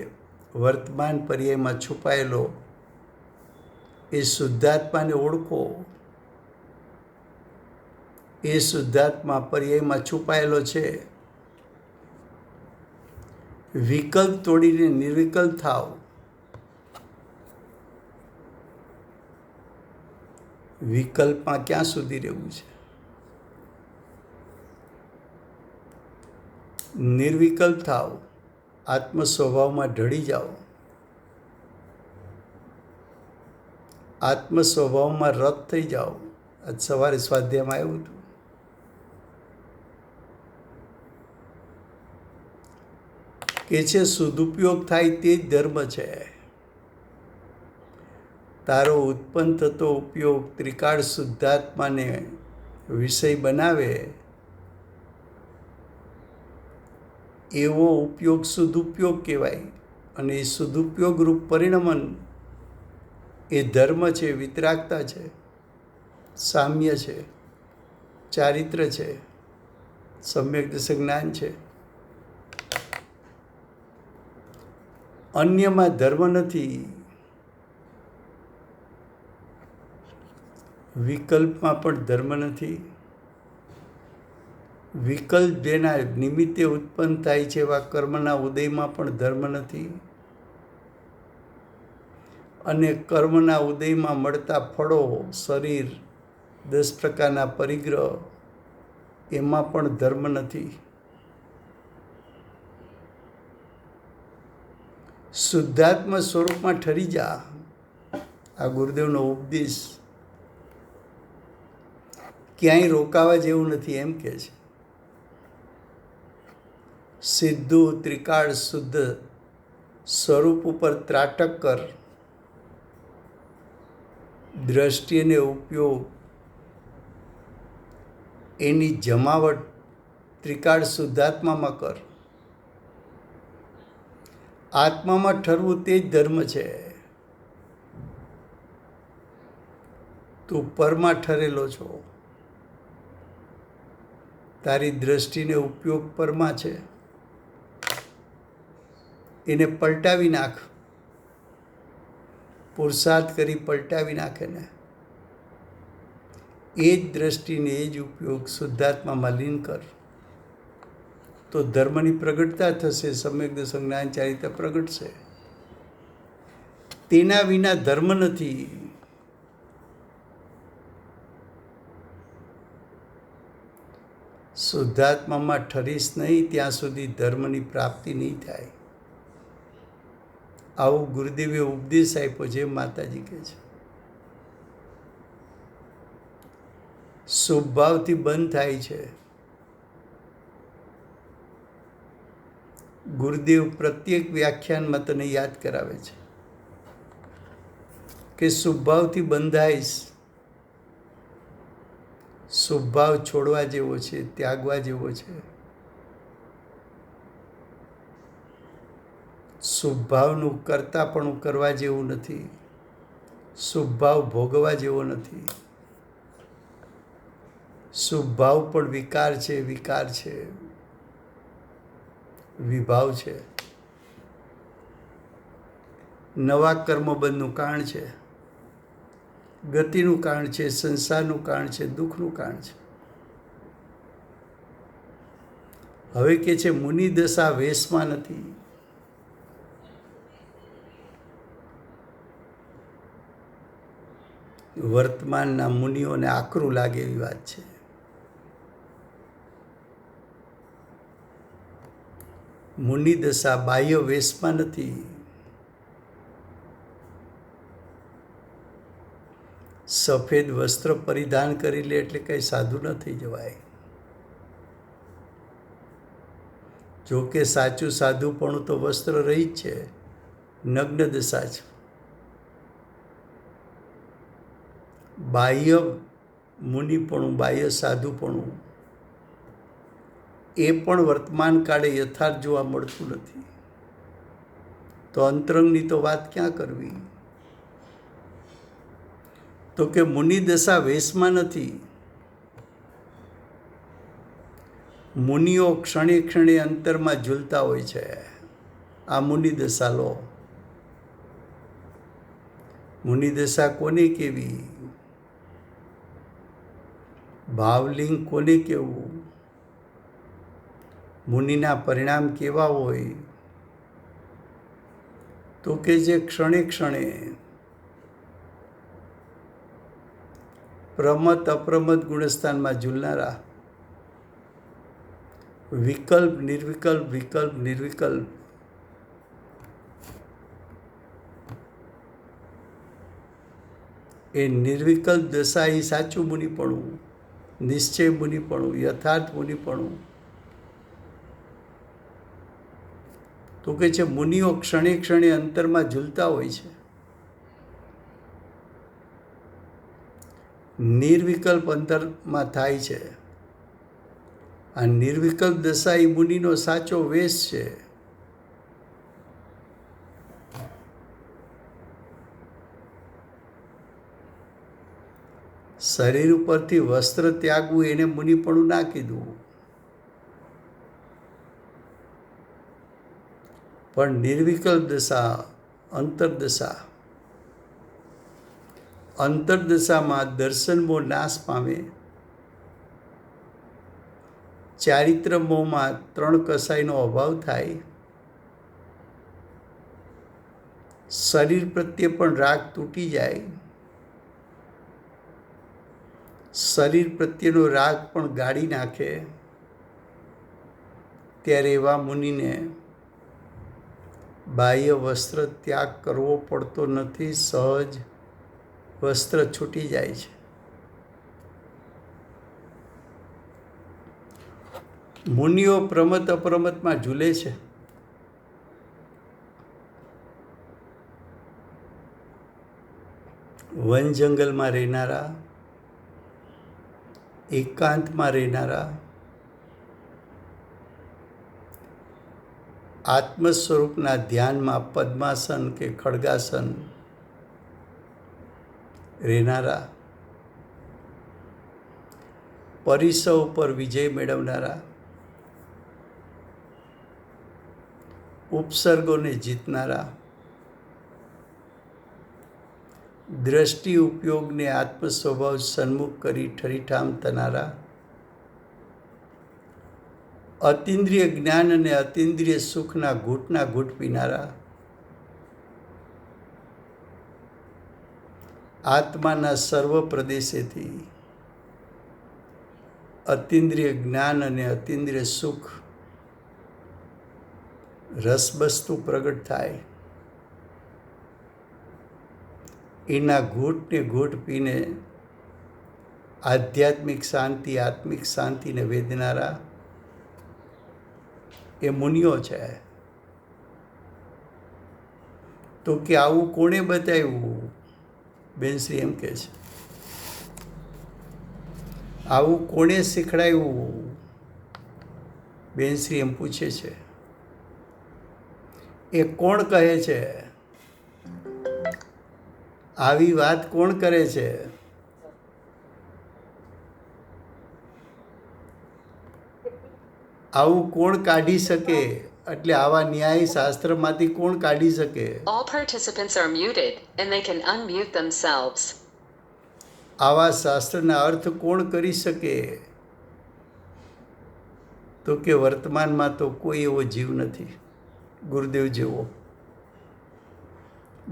વર્તમાન પર્યાયમાં છુપાયેલો એ શુદ્ધાત્માને ઓળખો. એ શુદ્ધાત્મા પર્યાયમાં છુપાયેલો છે. વિકલ્પ તોડીને નિર્વિકલ્પ થાવ. વિકલ્પમાં ક્યાં સુધી રહેવું છે? નિર્વિકલ્પ થાવ, આત્મ સ્વભાવમાં ઢળી જાઓ, આત્મ સ્વભાવમાં રત થઈ જાઓ. આજ સવારે સ્વાધ્યાયમાં આવ્યું હતું. કે છે સદુપયોગ થાય તે જ ધર્મ છે. તારો ઉત્પન્ન થતો ઉપયોગ ત્રિકાળ શુદ્ધાત્માને વિષય બનાવે એવો ઉપયોગ સદુપયોગ કહેવાય. અને એ સદુપયોગ રૂપ પરિણમન એ ધર્મ છે, વિતરાગતા છે, સામ્ય છે, ચારિત્ર છે, સમ્યક દર્શક જ્ઞાન છે. અન્યમાં ધર્મ નથી. વિકલ્પમાં પણ ધર્મ નથી. વિકલ્પ જેના નિમિત્તે ઉત્પન્ન થાય છે એવા કર્મના ઉદયમાં પણ ધર્મ નથી. અને કર્મના ઉદયમાં મળતા ફળો, શરીર, 10 પ્રકારના પરિગ્રહ, એમાં પણ ધર્મ નથી. શુદ્ધાત્મ સ્વરૂપમાં ઠરી જા. આ ગુરુદેવનો ઉપદેશ ક્યાંય રોકાવા જેવું નથી એમ કે છે. સીધું ત્રિકાળ શુદ્ધ સ્વરૂપ ઉપર ત્રાટક કર. દ્રષ્ટિ અને ઉપયોગ એની જમાવટ ત્રિકાળ શુદ્ધાત્મામાં કર. આત્મામાં ઠરવું તે જ ધર્મ છે. તું પરમાં ઠરેલો છો. તારી દ્રષ્ટિને ઉપયોગ પરમાં છે. એને પલટાવી નાખ. પુરુષાર્થ કરી પલટાવી નાખે ને એ જ દ્રષ્ટિને એ જ ઉપયોગ શુદ્ધાત્મામાં લીન કર. તો ધર્મની પ્રગટતા થશે. સમ્યક દર્શક જ્ઞાન ચારિત્ર પ્રગટશે. તેના વિના ધર્મ નથી. શુદ્ધાત્મામાં ઠરીશ નહીં ત્યાં સુધી ધર્મની પ્રાપ્તિ નહીં થાય. આવો ગુરુદેવે ઉપદેશ આપ્યો છે. માતાજી કહે છે શુભભાવથી બંધ થાય છે. ગુરુદેવ પ્રત્યેક વ્યાખ્યાનમાં તને યાદ કરાવે છે કે શુભભાવથી બંધાઈશ. શુભભાવ છોડવા જેવો છે, ત્યાગવા જેવો છે. શુભભાવનું કરતાપણું કરવા જેવું નથી. શુભભાવ ભોગવા જેવો નથી. શુભભાવ પણ વિકાર છે, વિકાર છે, વિભાવ છે. નવા કર્મબંધનું કારણ છે, ગતિનું કારણ છે, સંસારનું કારણ છે, દુઃખનું કારણ છે. હવે કે છે મુનિ દશા વેશમાં નથી. વર્તમાનના મુનિઓને આકરું લાગે એવી વાત છે. મુનિ દશા બાહ્ય વેશમાં નથી. સફેદ વસ્ત્ર પરિધાન કરી લે એટલે કંઈ સાધુ ન થઈ જવાય. જો કે સાચું સાધુપણું તો વસ્ત્ર રહી જ છે. નગ્ન દશા છે. બાહ્ય મુનિપણું, બાહ્ય સાધુપણું એ પણ વર્તમાન કાળે યથાર્થ જોવા મળતું નથી. તો અંતરંગની તો વાત ક્યાં કરવી. તો કે મુનિ દશા વેશમાં નથી. મુનિઓ ક્ષણે ક્ષણે અંતરમાં ઝૂલતા હોય છે. આ મુનિ દશા લો. મુનિ દશા કોને કેવી? ભાવલિંગ કોને કેવું? મુનિના પરિણામ કેવા હોય? તો કે જે ક્ષણે ક્ષણે પ્રમત અપ્રમત ગુણસ્થાનમાં ઝૂલનારા, વિકલ્પ નિર્વિકલ્પ વિકલ્પ નિર્વિકલ્પ. એ નિર્વિકલ્પ દશા એ સાચું મુનિપણું, નિશ્ચય મુનિપણું, યથાર્થ મુનિપણું. તો કે છે મુનિઓ ક્ષણે ક્ષણે અંતરમાં ઝૂલતા હોય છે. નિર્વિકલ્પ અંતરમાં થાય છે. આ નિર્વિકલ્પ દશા એ મુનિનો સાચો વેશ છે. શરીર ઉપરથી વસ્ત્ર ત્યાગવું એને મુનિપણું ના કીધું, પણ નિર્વિકલ્પ દશા, અંતરદશા, અંતરદશામાં દર્શન મોહ નાશ પામે. ચારિત્ર મોહમાં 3 કસાઈનો અભાવ થાય. શરીર પ્રત્યે પણ રાગ તૂટી જાય. શરીર પ્રત્યેનો રાગ પણ ગાળી નાખે. ત્યારે એવા મુનિને બાહ્ય વસ્ત્ર ત્યાગ કરવો પડતો નથી, સહજ વસ્ત્ર છૂટી જાય છે. મુનિઓ પ્રમત અપ્રમતમાં ઝૂલે છે. વન જંગલમાં રહેનારા, એકાંતમાં રહેનારા, આત્મ સ્વરૂપના ધ્યાનમાં પદ્માસન કે ખડગાસન રહેનારા, પરિસવ ઉપર વિજય મેળવનારા, ઉપસર્ગોને જીતનારા, દ્રષ્ટિ ઉપયોગને આત્મ સ્વભાવ સન્મુખ કરી ઠરીઠામ થનારા, અતિન્દ્રિય જ્ઞાન અને અતિન્દ્રિય સુખના ઘૂંટના ઘૂંટ પીનારા, આત્માના સર્વ પ્રદેશેથી અતિન્દ્રિય જ્ઞાન અને અતિન્દ્રિય સુખ રસબસ્તુ પ્રગટ થાય. એના ઘૂંટને ઘૂંટ પીને આધ્યાત્મિક શાંતિ, આત્મિક શાંતિને વેદનારા એ મુનિઓ છે. તો કે આવું કોણે બતાવ્યું? બેનશ્રી એમ કહે છે. આવું કોણે શીખડાયું? બેનશ્રી એમ પૂછે છે. એ કોણ કહે છે? આવી વાત કોણ કરે છે? આવું કોણ કાઢી શકે? એટલે આવા ન્યાય શાસ્ત્રમાંથી કોણ કાઢી શકે? All participants are muted and they can unmute themselves. આવા શાસ્ત્રના અર્થ કોણ કરી શકે? તો કે વર્તમાનમાં તો કોઈ એવો જીવ નથી ગુરુદેવ જેવો.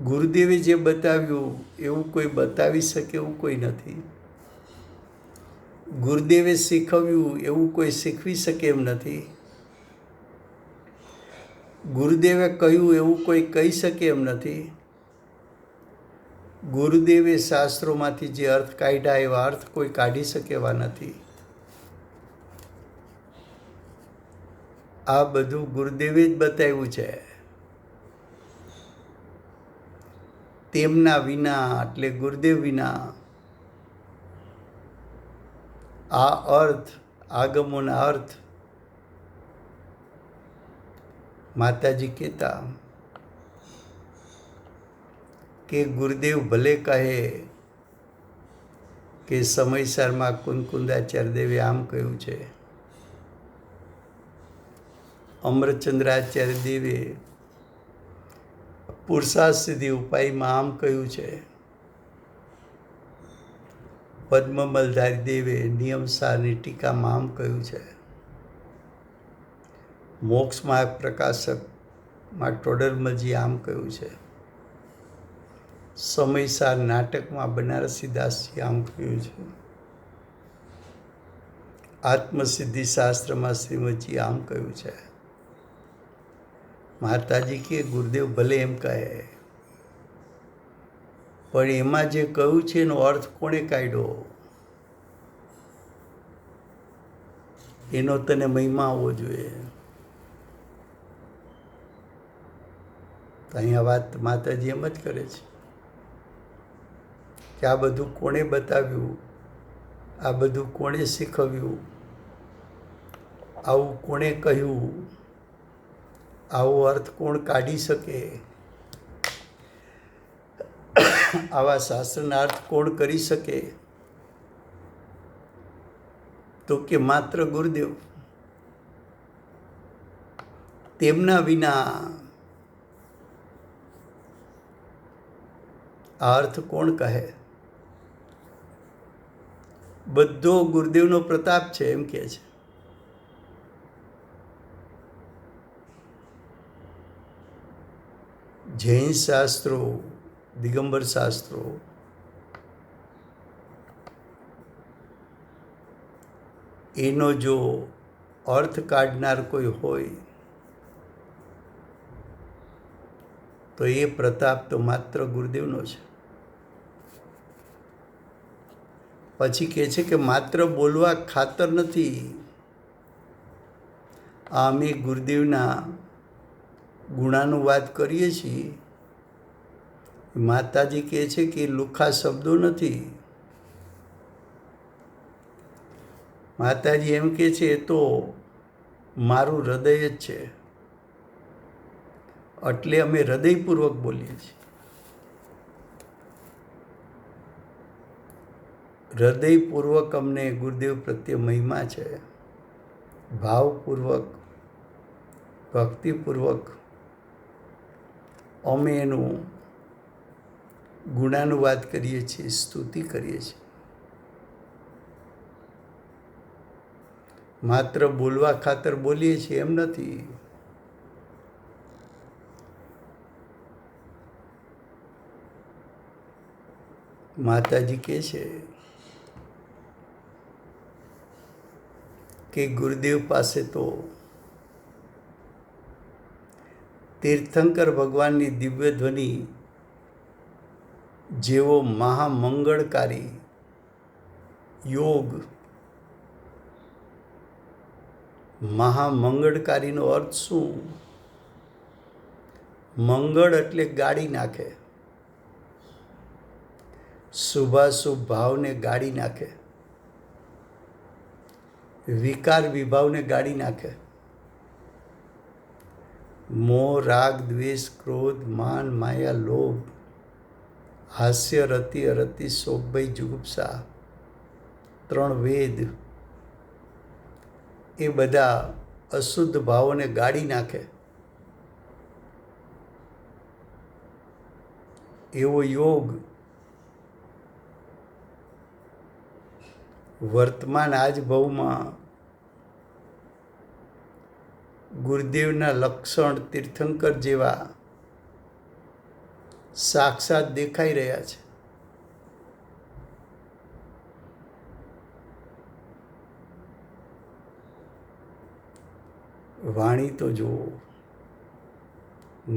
ગુરુદેવે જે બતાવ્યું એવું કોઈ બતાવી શકે એવું કોઈ નથી. ગુરુદેવે શીખવ્યું એવું કોઈ શીખવી શકે એમ નથી. ગુરુદેવે કહ્યું એવું કોઈ કહી શકે એમ નથી. ગુરુદેવે શાસ્ત્રોમાંથી જે અર્થ કાઢ્યા એવા અર્થ કોઈ કાઢી શકે એવા નથી. આ બધું ગુરુદેવે જ બતાવ્યું છે. તેમના વિના એટલે ગુરુદેવ વિના આ અર્થ, આગમોના અર્થ માતાજી કહેતા કે ગુરુદેવ ભલે કહે કે સમયસરમાં કુંદકુંદાચાર્ય દેવે આમ કહ્યું છે, અમરચંદ્રાચાર્ય દેવે પુરુષાર્થ સિદ્ધિ ઉપાયમાં આમ કહ્યું છે, પદ્મમલધારી દેવે નિયમસારની ટીકામાં આમ કહ્યું છે, મોક્ષમાર્ગ પ્રકાશકમાં ટોડરમલજી આમ કહ્યું છે, સમયસાર નાટકમાં બનારસીદાસજી આમ કહ્યું છે, આત્મસિદ્ધિ શાસ્ત્રમાં શ્રીમદજી આમ કહ્યું છે. માતાજી કે ગુરુદેવ ભલે એમ કહે, પણ એમાં જે કહ્યું છે એનો અર્થ કોણે કાઢ્યો, એનો તને મહિમા આવવો જોઈએ. તો અહીંયા વાત માતાજી એમ જ કરે છે કે આ બધું કોણે બતાવ્યું, આ બધું કોણે શીખવ્યું, આવું કોણે કહ્યું, આવો અર્થ કોણ કાઢી શકે, આવા શાસ્ત્રના અર્થ કોણ કરી શકે? તો કે માત્ર ગુરુદેવ. તેમના વિના આ અર્થ કોણ કહે? બધો ગુરુદેવનો પ્રતાપ છે એમ કે છે. જૈન શાસ્ત્રો, દિગંબર શાસ્ત્રો, એનો જો અર્થ કાઢનાર કોઈ હોય તો એ પ્રતાપ તો માત્ર ગુરુદેવનો છે. પછી કહે છે કે માત્ર બોલવા ખાતર નથી, અમે ગુરુદેવના ગુણાનુવાદ કરીએ છીએ. માતાજી કહે છે કે લુખા શબ્દો નથી. માતાજી એમ કહે છે એ તો મારું હૃદય જ છે, એટલે અમે હૃદયપૂર્વક બોલીએ છીએ. હૃદયપૂર્વક અમને ગુરુદેવ પ્રત્યે મહિમા છે. ભાવપૂર્વક, ભક્તિપૂર્વક અમે એનું ગુણાનુવાદ કરીએ છીએ, સ્તુતિ કરીએ છીએ. માત્ર બોલવા ખાતર બોલીએ છીએ એમ નથી. માતાજી કહે છે કે ગુરુદેવ પાસે તો તીર્થંકર ભગવાનની દિવ્ય ધ્વનિ જેવો મહામંગળકારી યોગ, મહામંગળકારીનો અર્થ શું? મંગળ એટલે ગાળી નાખે, શુભાશુભ ભાવને ગાળી નાખે, વિકાર વિભાવને ગાળી નાખે. મોહ, રાગ, દ્વેષ, ક્રોધ, માન, માયા, લોભ, હાસ્ય, રતિ, અરતિ, શોક, ભય, જુગુપ્સા, 3 વેદ, એ બધા અશુદ્ધ ભાવોને ગાળી નાખે. એવો યોગ વર્તમાન આજ ભવમાં ગુરુદેવના લક્ષણ તીર્થંકર જેવા સાક્ષાત દેખાઈ રહ્યા છે. વાણી તો જુઓ,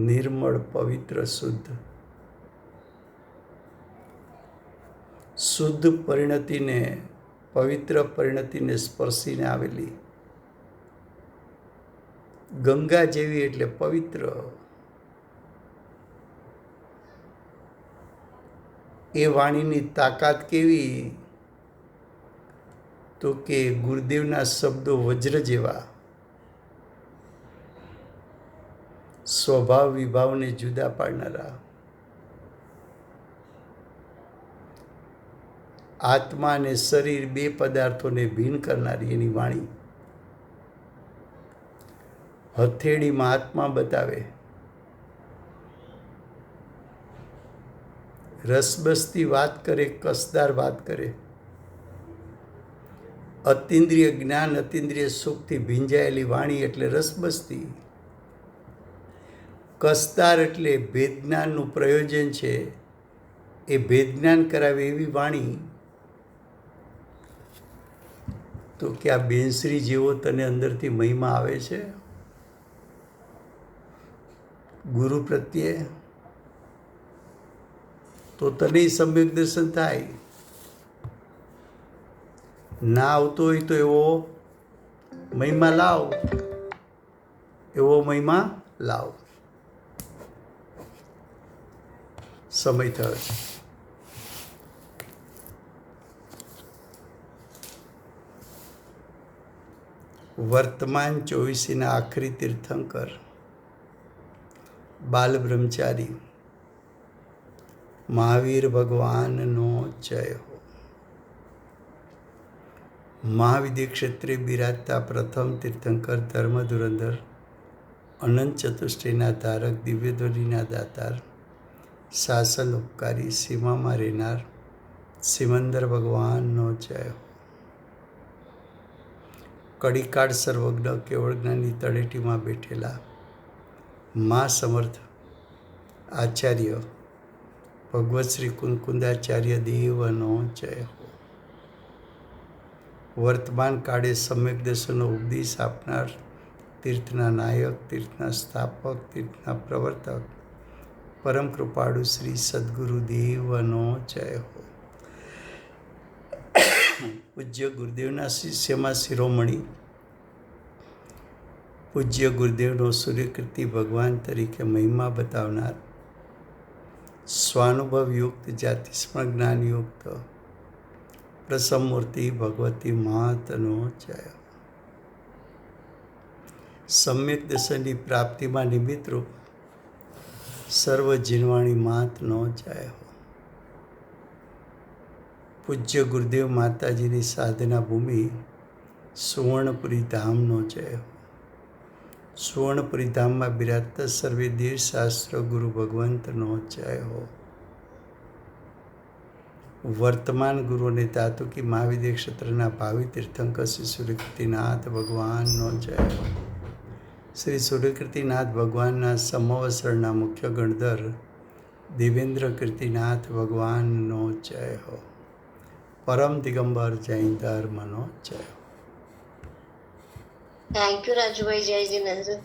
નિર્મળ, પવિત્ર, શુદ્ધ. શુદ્ધ પરિણતિને, પવિત્ર પરિણતિને સ્પર્શીને આવેલી. ગંગા જેવી એટલે પવિત્ર. એ વાણીની તાકાત કેવી? તો કે ગુરુદેવના શબ્દો વજ્ર જેવા, સ્વભાવ વિભાવને જુદા પાડનારા. આત્મા અને શરીર 2 પદાર્થોને ભિન્ન કરનારી એની વાણી. હથેળીમાં આત્મા બતાવે, રસબસતી વાત કરે, કસદાર વાત કરે. અતિન્દ્રિય જ્ઞાન, અતિન્દ્રિય સુખથી ભીંજાયેલી વાણી એટલે રસબસતી. કસદાર એટલે ભેદજ્ઞાનનું પ્રયોજન છે, એ ભેદજ્ઞાન કરાવે એવી વાણી. તો કે આ બેનશ્રી જેવો તને અંદરથી મહિમા આવે છે ગુરુ પ્રત્યે, તો તને સમ્યક દર્શન થાય. ના આવતો હોય તો એવો મહિમા લાવ, એવો મહિમા લાવ. સમય થયો છે. વર્તમાન 24ના આખરી તીર્થંકર બાલ બ્રહ્મચારી મહાવીર ભગવાનનો જય હો. મહાવિદ્ય ક્ષેત્રે બિરાજતા પ્રથમ તીર્થંકર ધર્મ ધુરંધર અનંત ચતુષ્ટયના ધારક દિવ્યધ્વનિના દાતાર શાસન ઉપકારી સીમામાં રહેનાર સિમંદર ભગવાનનો જય હો. કડીકાળ સર્વજ્ઞ કેવળ જ્ઞાનની તળેટીમાં બેઠેલા મા સમર્થ આચાર્ય ભગવત શ્રી કુંકુંદાચાર્ય દેવનો જય હો. વર્તમાન કાળે સમ્યક દર્શનનો ઉપદેશ આપનાર તીર્થના નાયક, તીર્થના સ્થાપક, તીર્થના પ્રવર્તક પરમ કૃપાળુ શ્રી સદગુરુ દેવનો જય હો. પૂજ્ય ગુરુદેવના શિષ્યમાં શિરોમણી પૂજ્ય ગુરુદેવનો સૂર્યકીર્તિ ભગવાન તરીકે મહિમા બતાવનાર સ્વાનુભવયુક્ત જાતિસ્મરણ જ્ઞાનયુક્ત પ્રસમમૂર્તિ ભગવતી માતનો જય. સમ્યક દર્શનની પ્રાપ્તિમાં નિમિત્તરૂપ સર્વ જીનવાણી માતનો જય હો. પૂજ્ય ગુરુદેવ માતાજીની સાધના ભૂમિ સુવર્ણપુરી ધામનો જય હો. સુવર્ણપુરી ધામમાં બિરાજતા સર્વે દેવ શાસ્ત્ર ગુરુ ભગવંતનો જય હો. વર્તમાન ગુરુ અને ધાતુકી મહાવિદ્ય ક્ષેત્રના ભાવિ તીર્થંકર શ્રી સૂર્યકીર્તિનાથ ભગવાનનો જય હો. શ્રી સૂર્યકીર્તિનાથ ભગવાનના સમવસરના મુખ્ય ગણધર દેવેન્દ્ર કીર્તિનાથ ભગવાનનો જય હો. પરમ દિગંબર જૈન ધર્મનો જય હો. Thank you Rajubhai. જય શ્રી નંદ.